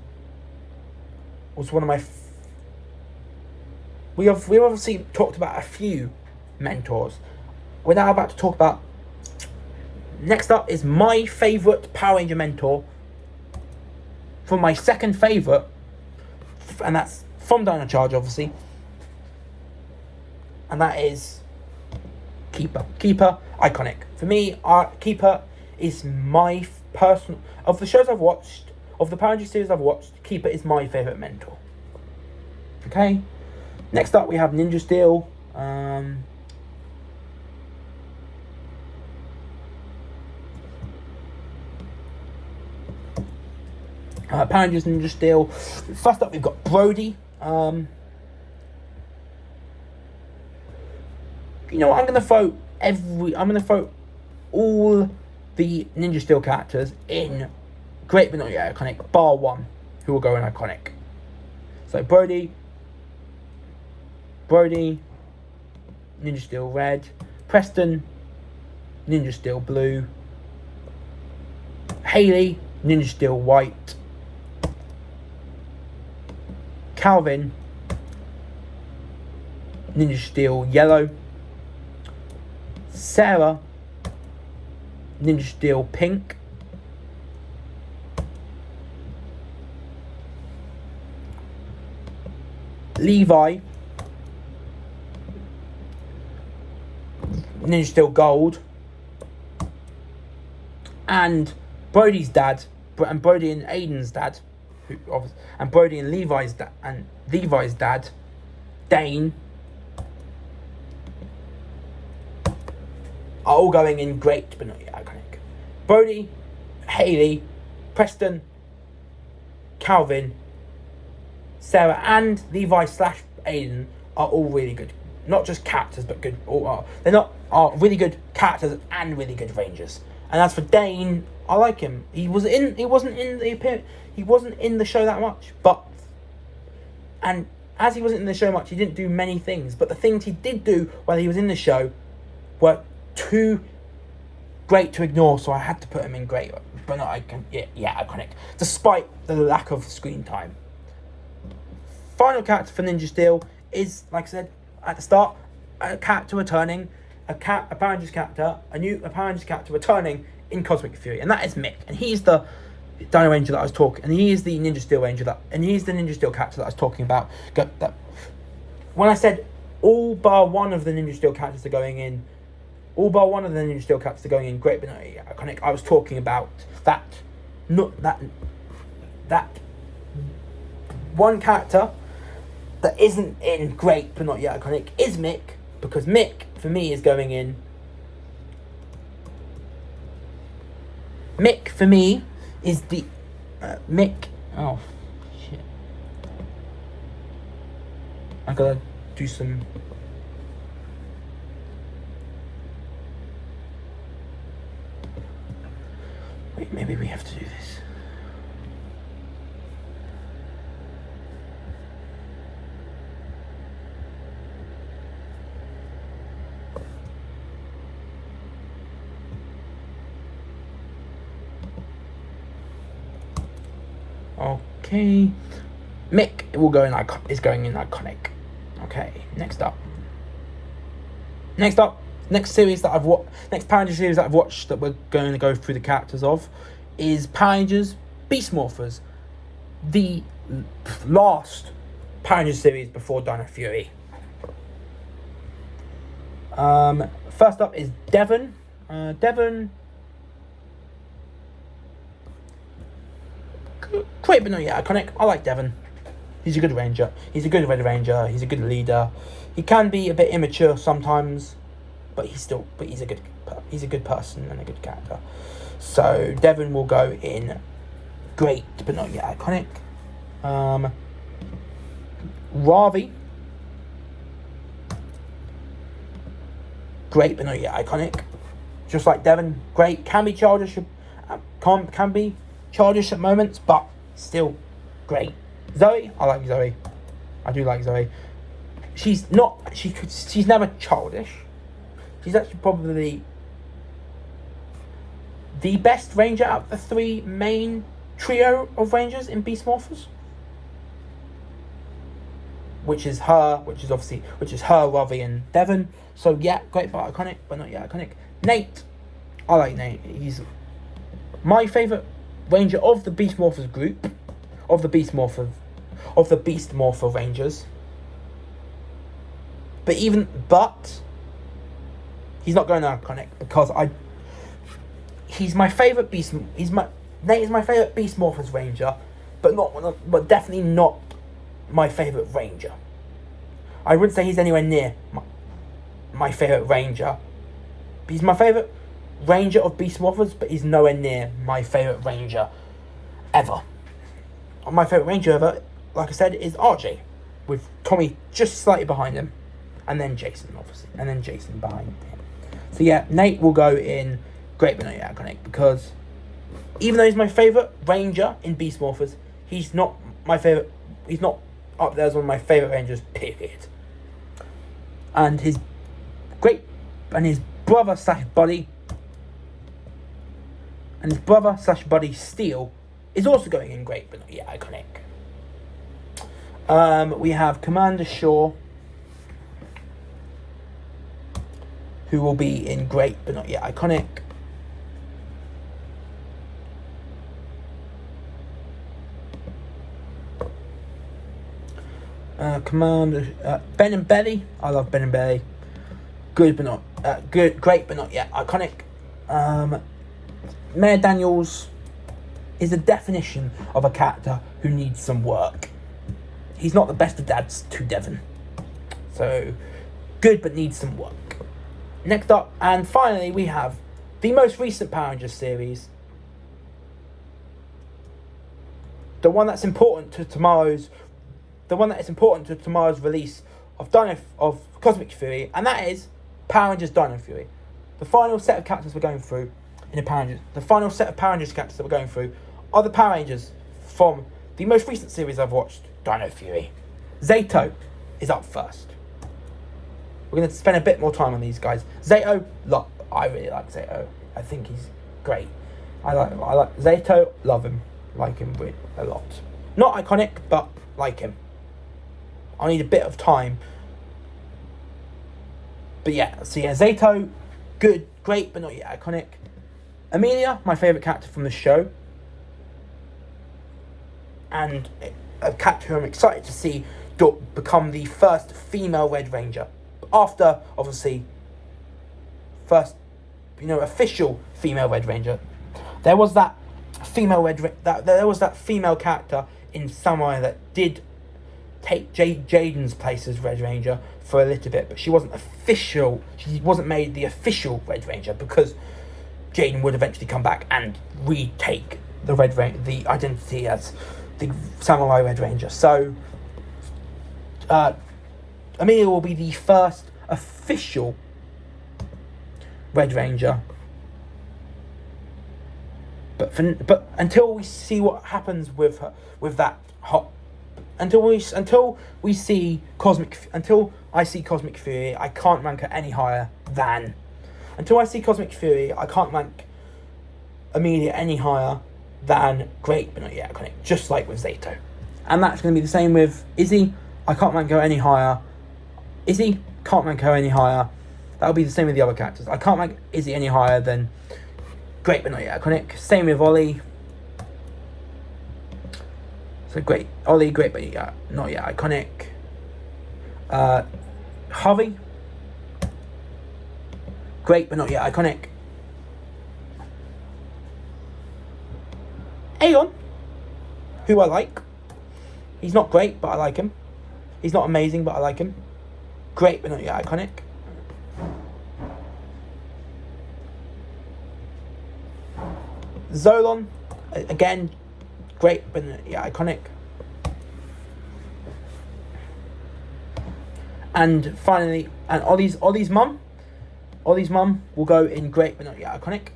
We obviously talked about a few mentors. We're now about to talk about. Next up is my favourite Power Ranger mentor. From my second favourite, and that's from Dino Charge, obviously. And that is Keeper. Keeper, iconic. For me, Keeper is my personal... Of the shows I've watched, of the Power Rangers series I've watched, Keeper is my favourite mentor. Okay? Next up, we have Ninja Steel. Power Rangers Ninja Steel. First up, we've got Brody. You know what? I'm gonna throw all the Ninja Steel characters in great but not yet iconic, bar one, who will go in iconic. So Brody, Ninja Steel red, Preston, Ninja Steel blue, Haley, Ninja Steel white, Calvin, Ninja Steel yellow, Sarah, Ninja Steel pink, Levi, Ninja Steel gold, and Brody's dad, and Brody and Aiden's dad, and Brody and Levi's dad, Dane, are all going in great but not yet iconic. Brody, Haley, Preston, Calvin, Sarah, and Levi / Aiden are all really good. Not just characters, but good. Are really good characters and really good Rangers. And as for Dane, I like him. He wasn't in the show that much, and as he wasn't in the show much, he didn't do many things. But the things he did do while he was in the show were too great to ignore, so I had to put him in great, but not iconic, despite the lack of screen time. Final character for Ninja Steel is, like I said at the start, a character returning, a Power Rangers character returning in Cosmic Fury, and that is Mick, and he's the Dino Ranger that I was talking, and he is the Ninja Steel Ranger and he's the Ninja Steel character that I was talking about. When I said all bar one of the Ninja Steel characters are going in. All bar one of the Ninja Steel characters are going in great but not iconic. I was talking about that one character that isn't in great but not yet iconic is Mick, because Mick for me is going in. Mick for me is the Mick. Oh shit! I gotta do some. Wait, maybe we have to do this. Okay, Mick will go in is going in iconic. Okay, next series that I've watched, next Power Rangers series that I've watched that we're going to go through the characters of is Power Rangers Beast Morphers, the last Power Rangers series before Dino Fury. First up is Devon. Devon. Great but not yet iconic. I like Devon. He's a good ranger. He's a good Red Ranger. He's a good leader. He can be a bit immature sometimes, but he's a good person and a good character. So Devon will go in great but not yet iconic. Ravi, great but not yet iconic. Just like Devon, great, can be childish, can be childish at moments, but still great. Zoe, I like Zoe. I do like Zoe. She's never childish. She's actually probably the best ranger out of the three main trio of rangers in Beast Morphers. Which is her, Ravi and Devon. So yeah, great but iconic, but not yet iconic. Nate, I like Nate. He's my favourite ranger of the Beast Morphers group, of the Beast Morpher Rangers. But he's not going to iconic because he's my favourite Beast. Nate is my favourite Beast Morphers Ranger, but definitely not my favourite Ranger. I wouldn't say he's anywhere near my favourite Ranger. He's my favourite Ranger of Beast Morphers, but he's nowhere near my favourite Ranger ever. My favourite Ranger ever, like I said, is RJ, with Tommy just slightly behind him, and then Jason, obviously, and then Jason behind him. So yeah, Nate will go in great but not yet iconic, because even though he's my favourite Ranger in Beast Morphers, he's not up there as one of my favourite Rangers, period. And his brother slash buddy Steel is also going in great but not yet iconic. We have Commander Shaw, who will be in great but not yet iconic. Ben and Belly. I love Ben and Belly. Great but not yet iconic. Mayor Daniels is the definition of a character who needs some work. He's not the best of dads to Devon, so good but needs some work. Next up, and finally, we have the most recent Power Rangers series, the one that's important to tomorrow's release of Cosmic Fury, and that is Power Rangers Dino Fury. The final set of characters we're going through in the Power Rangers. The final set of Power Rangers characters that we're going through are the Power Rangers from the most recent series I've watched, Dino Fury. Zato is up first. We're going to spend a bit more time on these guys. Zato, look, I really like Zato. I think he's great. I like Zato, love him. Like him a lot. Not iconic, but like him. I need a bit of time. But yeah, so yeah, Zato, good, great, but not yet iconic. Amelia, my favourite character from the show. And a character who I'm excited to see become the first female Red Ranger. After, obviously, first, official female Red Ranger. There was that female character in Samurai that did take Jaden's place as Red Ranger for a little bit, but she wasn't official. She wasn't made the official Red Ranger because Jaden would eventually come back and retake the the identity as the Samurai Red Ranger. So Amelia will be the first official Red Ranger. But until we see what happens with her, with that until I see Cosmic Fury, I can't rank her any higher than. Until I see Cosmic Fury, I can't rank Amelia any higher than Great But Not Yet Iconic, just like with Zato. And that's going to be the same with Izzy. I can't rank her any higher. Izzy, can't rank her any higher. That'll be the same with the other characters. I can't rank Izzy any higher than Great But Not Yet Iconic. Same with Ollie. So Ollie, Great But Not Yet Iconic. Harvey, Great But Not Yet Iconic. Aeon, who I like. He's not great, but I like him. He's not amazing, but I like him. Great But Not Yet Iconic. Zolon, again, Great But Not Yet Iconic. And finally, and Ollie's mum will go in Great But Not Yet Iconic.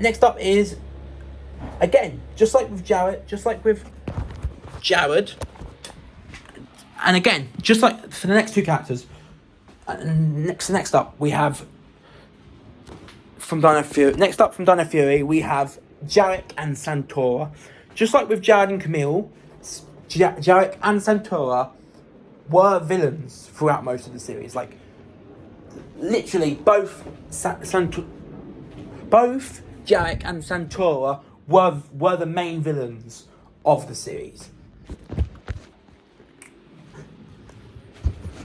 Next up is, again, just like with Jared, and again, just like for the next two characters, next up we have from Dino Fury. Next up from Dino Fury, we have Jarek and Santora. Just like with Jared and Camille, Jarek and Santora were villains throughout most of the series. Like, literally, both Jarek and Santora were the main villains of the series.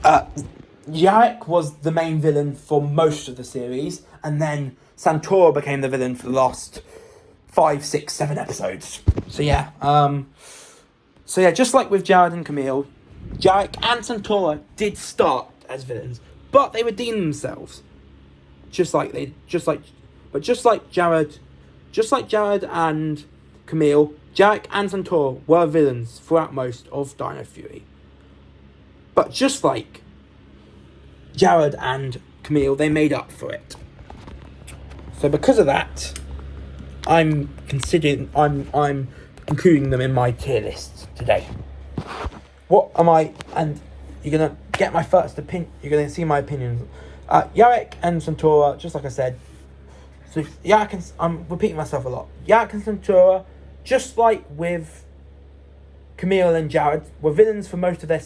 Jarek was the main villain for most of the series, and then Santora became the villain for the last 5, 6, 7 episodes. So yeah, just like with Jared and Camille, Jarek and Santora did start as villains, but they redeemed themselves. Just like Jared and Camille, Jarek and Santora were villains throughout most of Dino Fury. But just like Jared and Camille, they made up for it. So because of that, I'm including them in my tier list today. What am I? And you're gonna get my first opinion. You're gonna see my opinions. Jarek and Santora, just like I said. So Jarek and I'm repeating myself a lot. Jarek and Santora, just like with Camille and Jared, were villains for most of the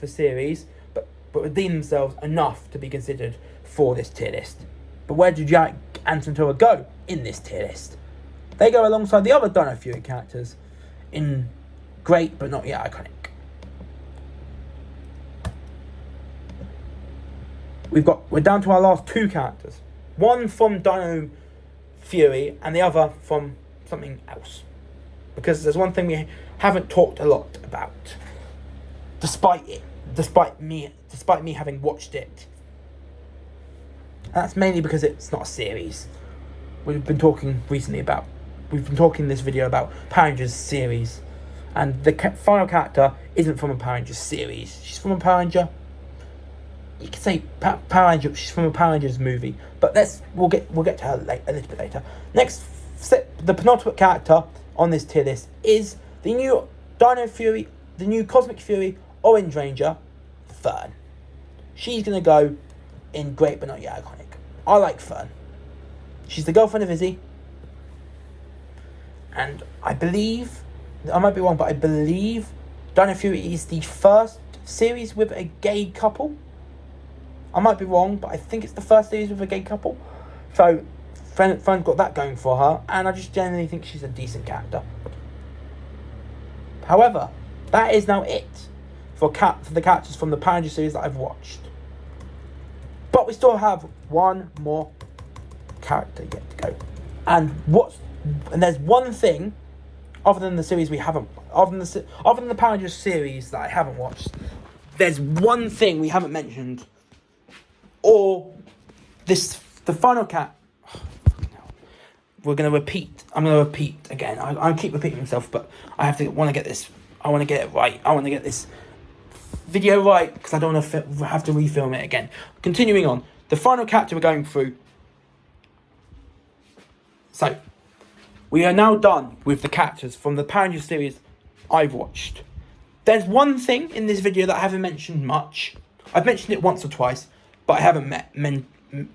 series, but redeemed themselves enough to be considered for this tier list. But where do Jarek and Santora go in this tier list? They go alongside the other Dino Fury characters in Great But Not Yet Iconic. We're down to our last two characters. One from Dino Fury and the other from something else. Because there's one thing we haven't talked a lot about. Despite me having watched it. And that's mainly because it's not a series. We've been talking in this video about Power Rangers series. And the final character isn't from a Power Rangers series. She's from a Power Ranger. You could say Power Ranger. She's from a Power Rangers movie. But we'll get to her a little bit later. Next, the penultimate character on this tier list is the new Dino Fury, the new Cosmic Fury Orange Ranger, Fern. She's gonna go in Great But Not Yet Iconic. I like Fern. She's the girlfriend of Izzy. And I believe, I might be wrong, but I believe Dino Fury is the first series with a gay couple. I might be wrong, but I think it's the first series with a gay couple. So, Fern's got that going for her, and I just generally think she's a decent character. However, that is now it for the characters from the Power Rangers series that I've watched. But we still have one more character yet to go. And And there's one thing, other than the series we haven't, other than the Power Rangers series that I haven't watched, there's one thing we haven't mentioned, or the final cat. I'm going to repeat again. I keep repeating myself, but I want to get this. I want to get it right. I want to get this video right, because I don't want to have to refilm it again. Continuing on, the final character we're going through. So, we are now done with the characters from the Power Rangers series I've watched. There's one thing in this video that I haven't mentioned much. I've mentioned it once or twice, but I haven't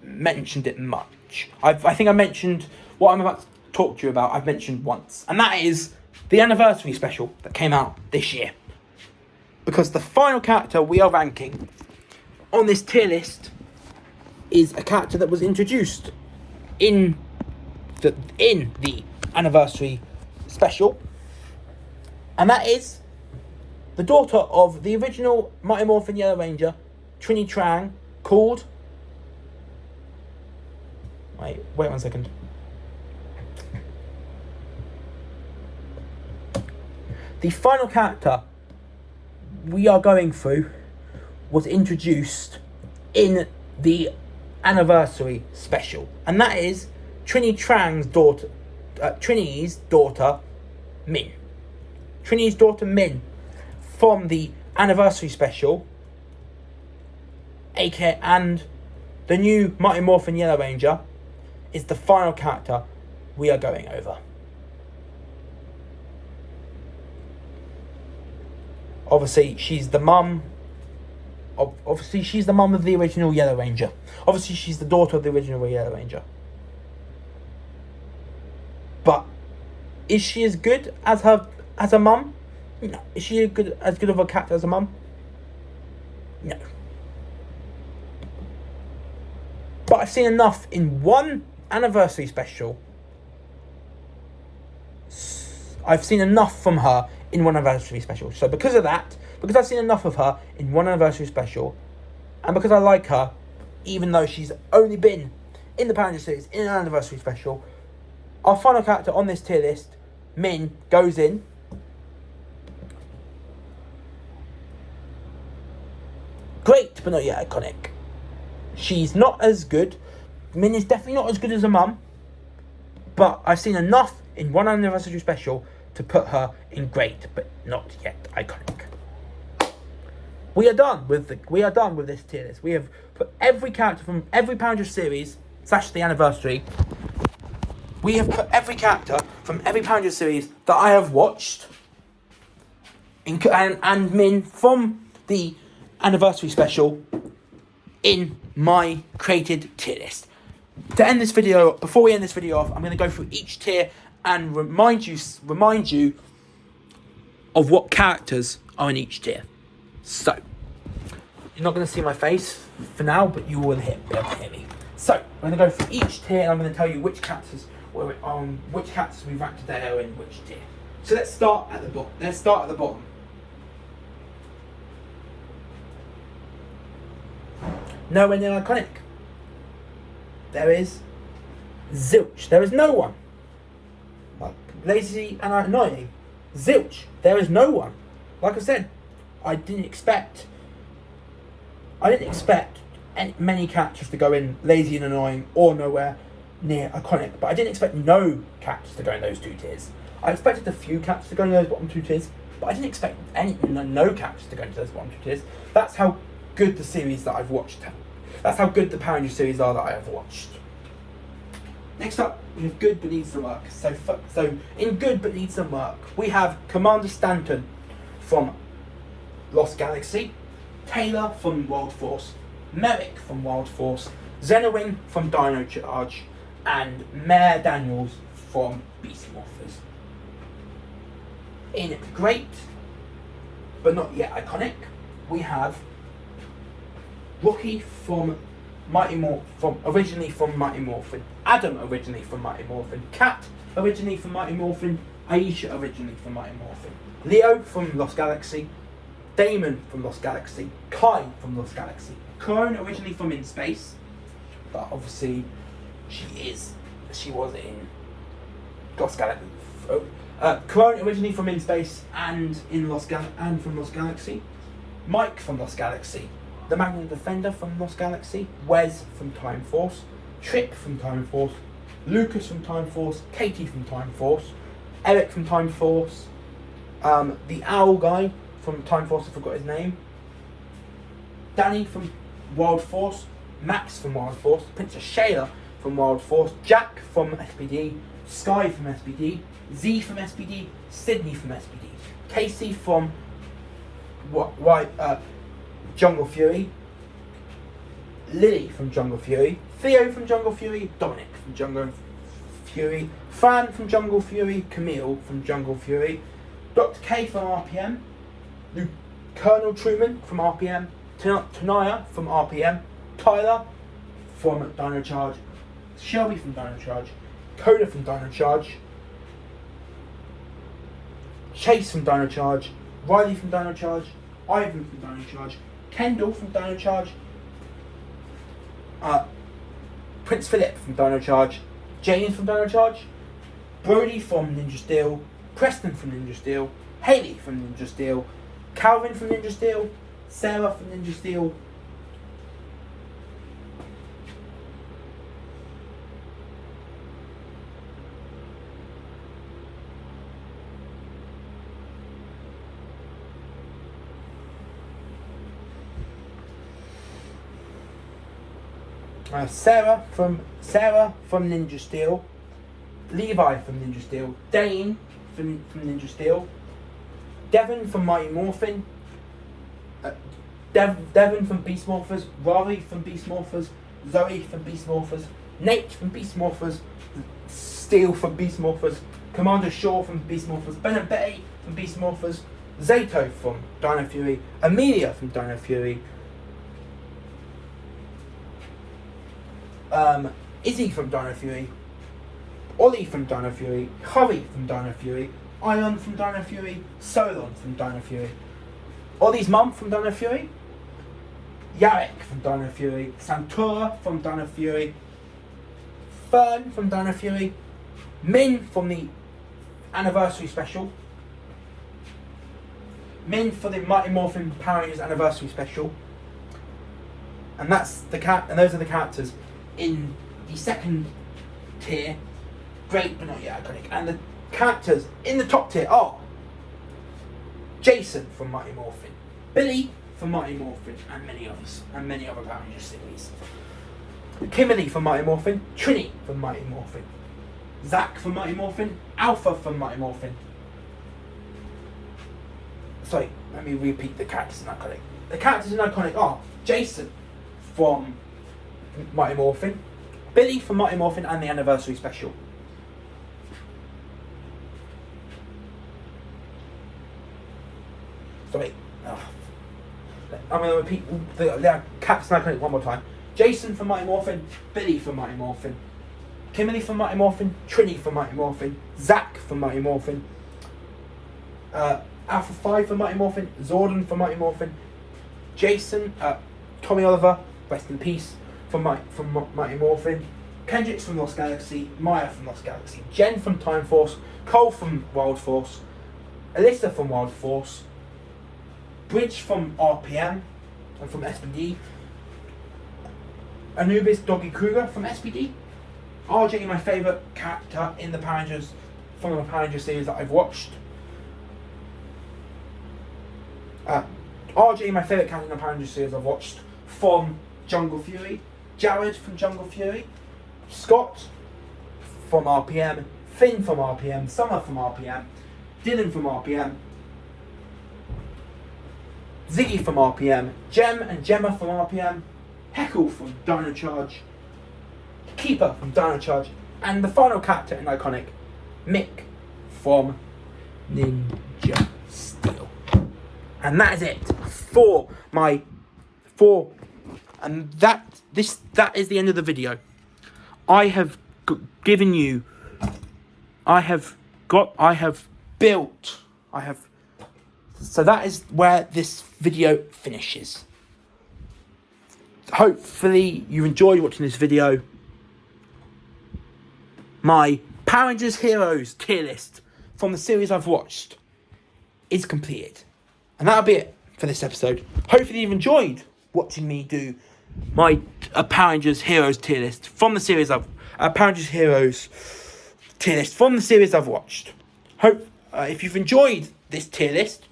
mentioned it much. I think I mentioned what I'm about to talk to you about. I've mentioned once, and that is the anniversary special that came out this year. Because the final character we are ranking on this tier list is a character that was introduced in the anniversary special, and that is the daughter of the original Mighty Morphin Yellow Ranger, Trini Trang, called... Wait 1 second. The final character we are going through was introduced in the anniversary special, and that is Trini Trang's daughter, Trini's daughter, Min. Trini's daughter, Min, from the anniversary special, and the new Mighty Morphin Yellow Ranger, is the final character we are going over. Obviously, she's the mum. Obviously, she's the mum of the original Yellow Ranger. Obviously, she's the daughter of the original Yellow Ranger. But is she as good as a mum? No. Is she as good of a character as a mum? No. But I've seen enough in one anniversary special. I've seen enough from her in one anniversary special. So because of that, because I've seen enough of her in one anniversary special, and because I like her, even though she's only been in the Power Rangers series in an anniversary special, our final character on this tier list, Min, goes in. Great, but not yet iconic. She's not as good. Min is definitely not as good as a mum, but I've seen enough in one anniversary special to put her in great, but not yet iconic. We are done with this tier list. We have put every character from every Power Rangers series / the anniversary. We have put every character from every Power Rangers series that I have watched, and Min from the anniversary special, in my created tier list. To end this video, before we end this video off, I'm going to go through each tier and remind you of what characters are in each tier. So, you're not going to see my face for now, but you will be able to hear me. So, I'm going to go through each tier and I'm going to tell you which characters we've ranked today are in which tier. So let's start at the bottom. Nowhere near iconic. There is zilch. There is no one. Like, lazy and annoying. Zilch. There is no one. Like I said, I didn't expect many characters to go in lazy and annoying or nowhere near iconic, but I didn't expect no characters to go in those two tiers. I expected a few characters to go in those bottom two tiers, but I didn't expect no characters to go into those bottom two tiers. That's how good the series that I've watched. That's how good the Power Rangers series are that I have watched. Next up, we have Good But Needs Some Work. So in Good But Needs Some Work, we have Commander Stanton from Lost Galaxy, Taylor from Wild Force, Merrick from Wild Force, Xenowing from Dino Charge, and Mayor Daniels from Beast Morphers. In Great But Not Yet Iconic, we have Rookie from originally from Mighty Morphin, Adam originally from Mighty Morphin, Kat originally from Mighty Morphin, Aisha originally from Mighty Morphin, Leo from Lost Galaxy, Damon from Lost Galaxy, Kai from Lost Galaxy, Kern originally from In Space, but obviously she was in Lost Galaxy. Corone originally from In Space and from Lost Galaxy. Mike from Lost Galaxy. The Magnet Defender from Lost Galaxy. Wes from Time Force. Trip from Time Force. Lucas from Time Force. Katie from Time Force. Eric from Time Force. The Owl guy from Time Force, I forgot his name. Danny from Wild Force. Max from Wild Force. Princess Shayla from Wild Force. Jack from SPD. Sky from SPD. Z from SPD. Sydney from SPD. Casey from Jungle Fury. Lily from Jungle Fury. Theo from Jungle Fury. Dominic from Jungle Fury. Fran from Jungle Fury. Camille from Jungle Fury. Dr. K from RPM. Colonel Truman from RPM. Tanaya from RPM. Tyler from Dino Charge. Shelby from Dino Charge. Coda from Dino Charge. Chase from Dino Charge. Riley from Dino Charge. Ivan from Dino Charge. Kendall from Dino Charge. Prince Philip from Dino Charge. Jane from Dino Charge. Brody from Ninja Steel. Preston from Ninja Steel. Haley from Ninja Steel. Calvin from Ninja Steel. Sarah from Ninja Steel. Sarah from Ninja Steel. Levi from Ninja Steel. Dane from Ninja Steel. Devon from Mighty Morphin. Devon from Beast Morphers. Ravi from Beast Morphers. Zoe from Beast Morphers. Nate from Beast Morphers. Steel from Beast Morphers. Commander Shaw from Beast Morphers. Ben and Betty from Beast Morphers. Zato from Dino Fury. Amelia from Dino Fury. Izzy from Dino Fury. Ollie from Dino Fury. Hurry from Dino Fury. Ion from Dino Fury. Solon from Dino Fury. Ollie's mum from Dino Fury. Yarek from Dino Fury. Santora from Dino Fury. Fern from Dino Fury. Min from the anniversary special. Min for the Mighty Morphin Power Rangers anniversary special. And those are the characters in the second tier. Great but not yet iconic. And the characters in the top tier are Jason from Mighty Morphin, Billy from Mighty Morphin, and many others, and many other Power Rangers series. Kimberly from Mighty Morphin, Trini from Mighty Morphin, Zach from Mighty Morphin, Alpha from Mighty Morphin. Sorry, let me repeat the characters in iconic. The characters in iconic are Jason from Mighty Morphin, Billy from Mighty Morphin and the anniversary special. Sorry. I'm going to repeat the characters in iconic one more time. Jason from Mighty Morphin, Billy from Mighty Morphin, Kimberly from Mighty Morphin, Trini from Mighty Morphin, Zach from Mighty Morphin, Alpha 5 from Mighty Morphin, Zordon from Mighty Morphin, Jason, Tommy Oliver, rest in peace, from Mighty Morphin, Kendricks from Lost Galaxy, Maya from Lost Galaxy, Jen from Time Force, Cole from Wild Force, Alyssa from Wild Force, Bridge from RPM and from SPD, Anubis Doggy Kruger from SPD, RJ, my favourite character in the Power Rangers, from the Power Rangers series that I've watched. RJ, my favourite character in the Power Rangers series I've watched, from Jungle Fury. Jared from Jungle Fury. Scott from RPM. Finn from RPM. Summer from RPM. Dylan from RPM. Ziggy from RPM. Jem and Gemma from RPM. Heckle from Dino Charge. Keeper from Dino Charge. And the final character in Iconic, Mick from Ninja Steel. And that is it for and that is the end of the video. I have given you, so that is where this video finishes. Hopefully you enjoyed watching this video. My Power Rangers Heroes tier list from the series I've watched is completed. And that'll be it for this episode. Hopefully you've enjoyed watching me do my Power Rangers Heroes tier list from the series Power Rangers Heroes tier list from the series I've watched. Hope if you've enjoyed this tier list,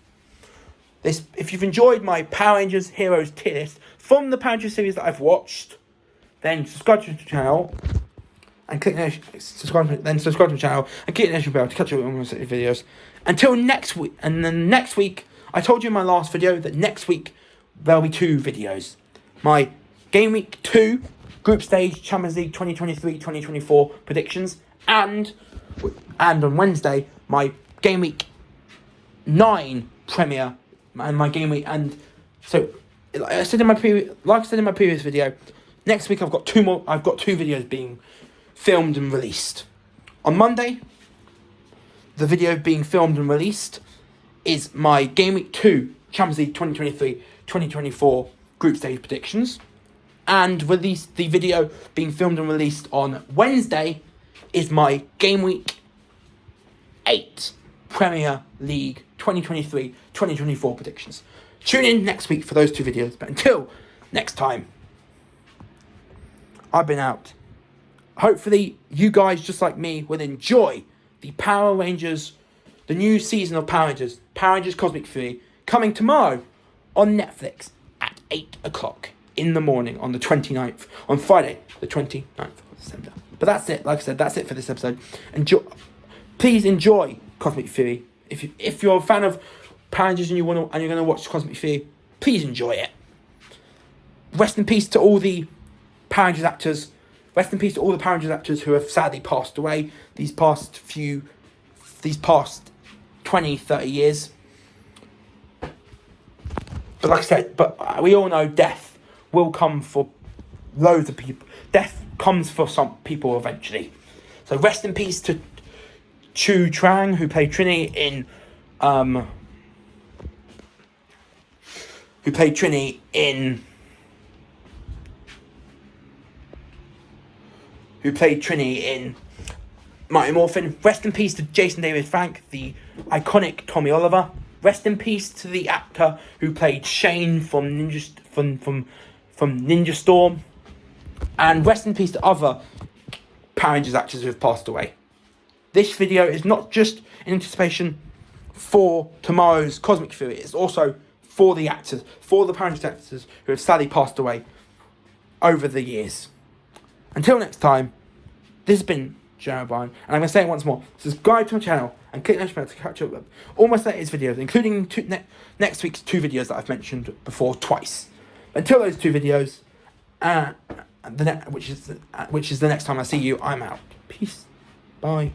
if you've enjoyed my Power Rangers Heroes tier list from the Power Rangers series that I've watched, then subscribe to the channel and subscribe to the channel and click the notification bell to catch up on my videos. Until next week, and then next week, I told you in my last video that next week there'll be 2 videos. My Game Week 2 Group Stage Champions League 2023-2024 predictions, and on Wednesday my Game Week 9 premiere and my Game Week. And so, like I said in my previous video, next week I've got 2 videos being filmed and released. On Monday, the video being filmed and released is my Game Week 2 Champions League 2023-2024 Group Stage predictions. And the video being filmed and released on Wednesday is my Game Week 8 Premier League 2023-2024 predictions. Tune in next week for those 2 videos. But until next time, I've been out. Hopefully you guys, just like me, will enjoy the Power Rangers, the new season of Power Rangers Cosmic Fury, coming tomorrow on Netflix at 8 o'clock in the morning on the 29th, on Friday, the 29th of December. But that's it. Like I said, that's it for this episode. Please enjoy Cosmic Fury. If you're a fan of Power Rangers and you're going to watch Cosmic Fury, please enjoy it. Rest in peace to all the Power Rangers actors. Rest in peace to all the Power Rangers actors who have sadly passed away these past 20, 30 years. But like I said, we all know death will come for loads of people. Death comes for some people eventually. So rest in peace to Chu Trang, who played Trini in Mighty Morphin. Rest in peace to Jason David Frank, the iconic Tommy Oliver. Rest in peace to the actor who played Shane from Ninja Storm. And rest in peace to other Power Rangers actors who have passed away. This video is not just in anticipation for tomorrow's Cosmic Fury, it's also for the actors, for the Power Rangers actors who have sadly passed away over the years. Until next time, this has been Jeremy O'Brien, and I'm going to say it once more: subscribe to my channel and click the notification bell to catch up with all my latest videos, including next week's 2 videos that I've mentioned before twice. Until those 2 videos, which is the next time I see you, I'm out. Peace. Bye.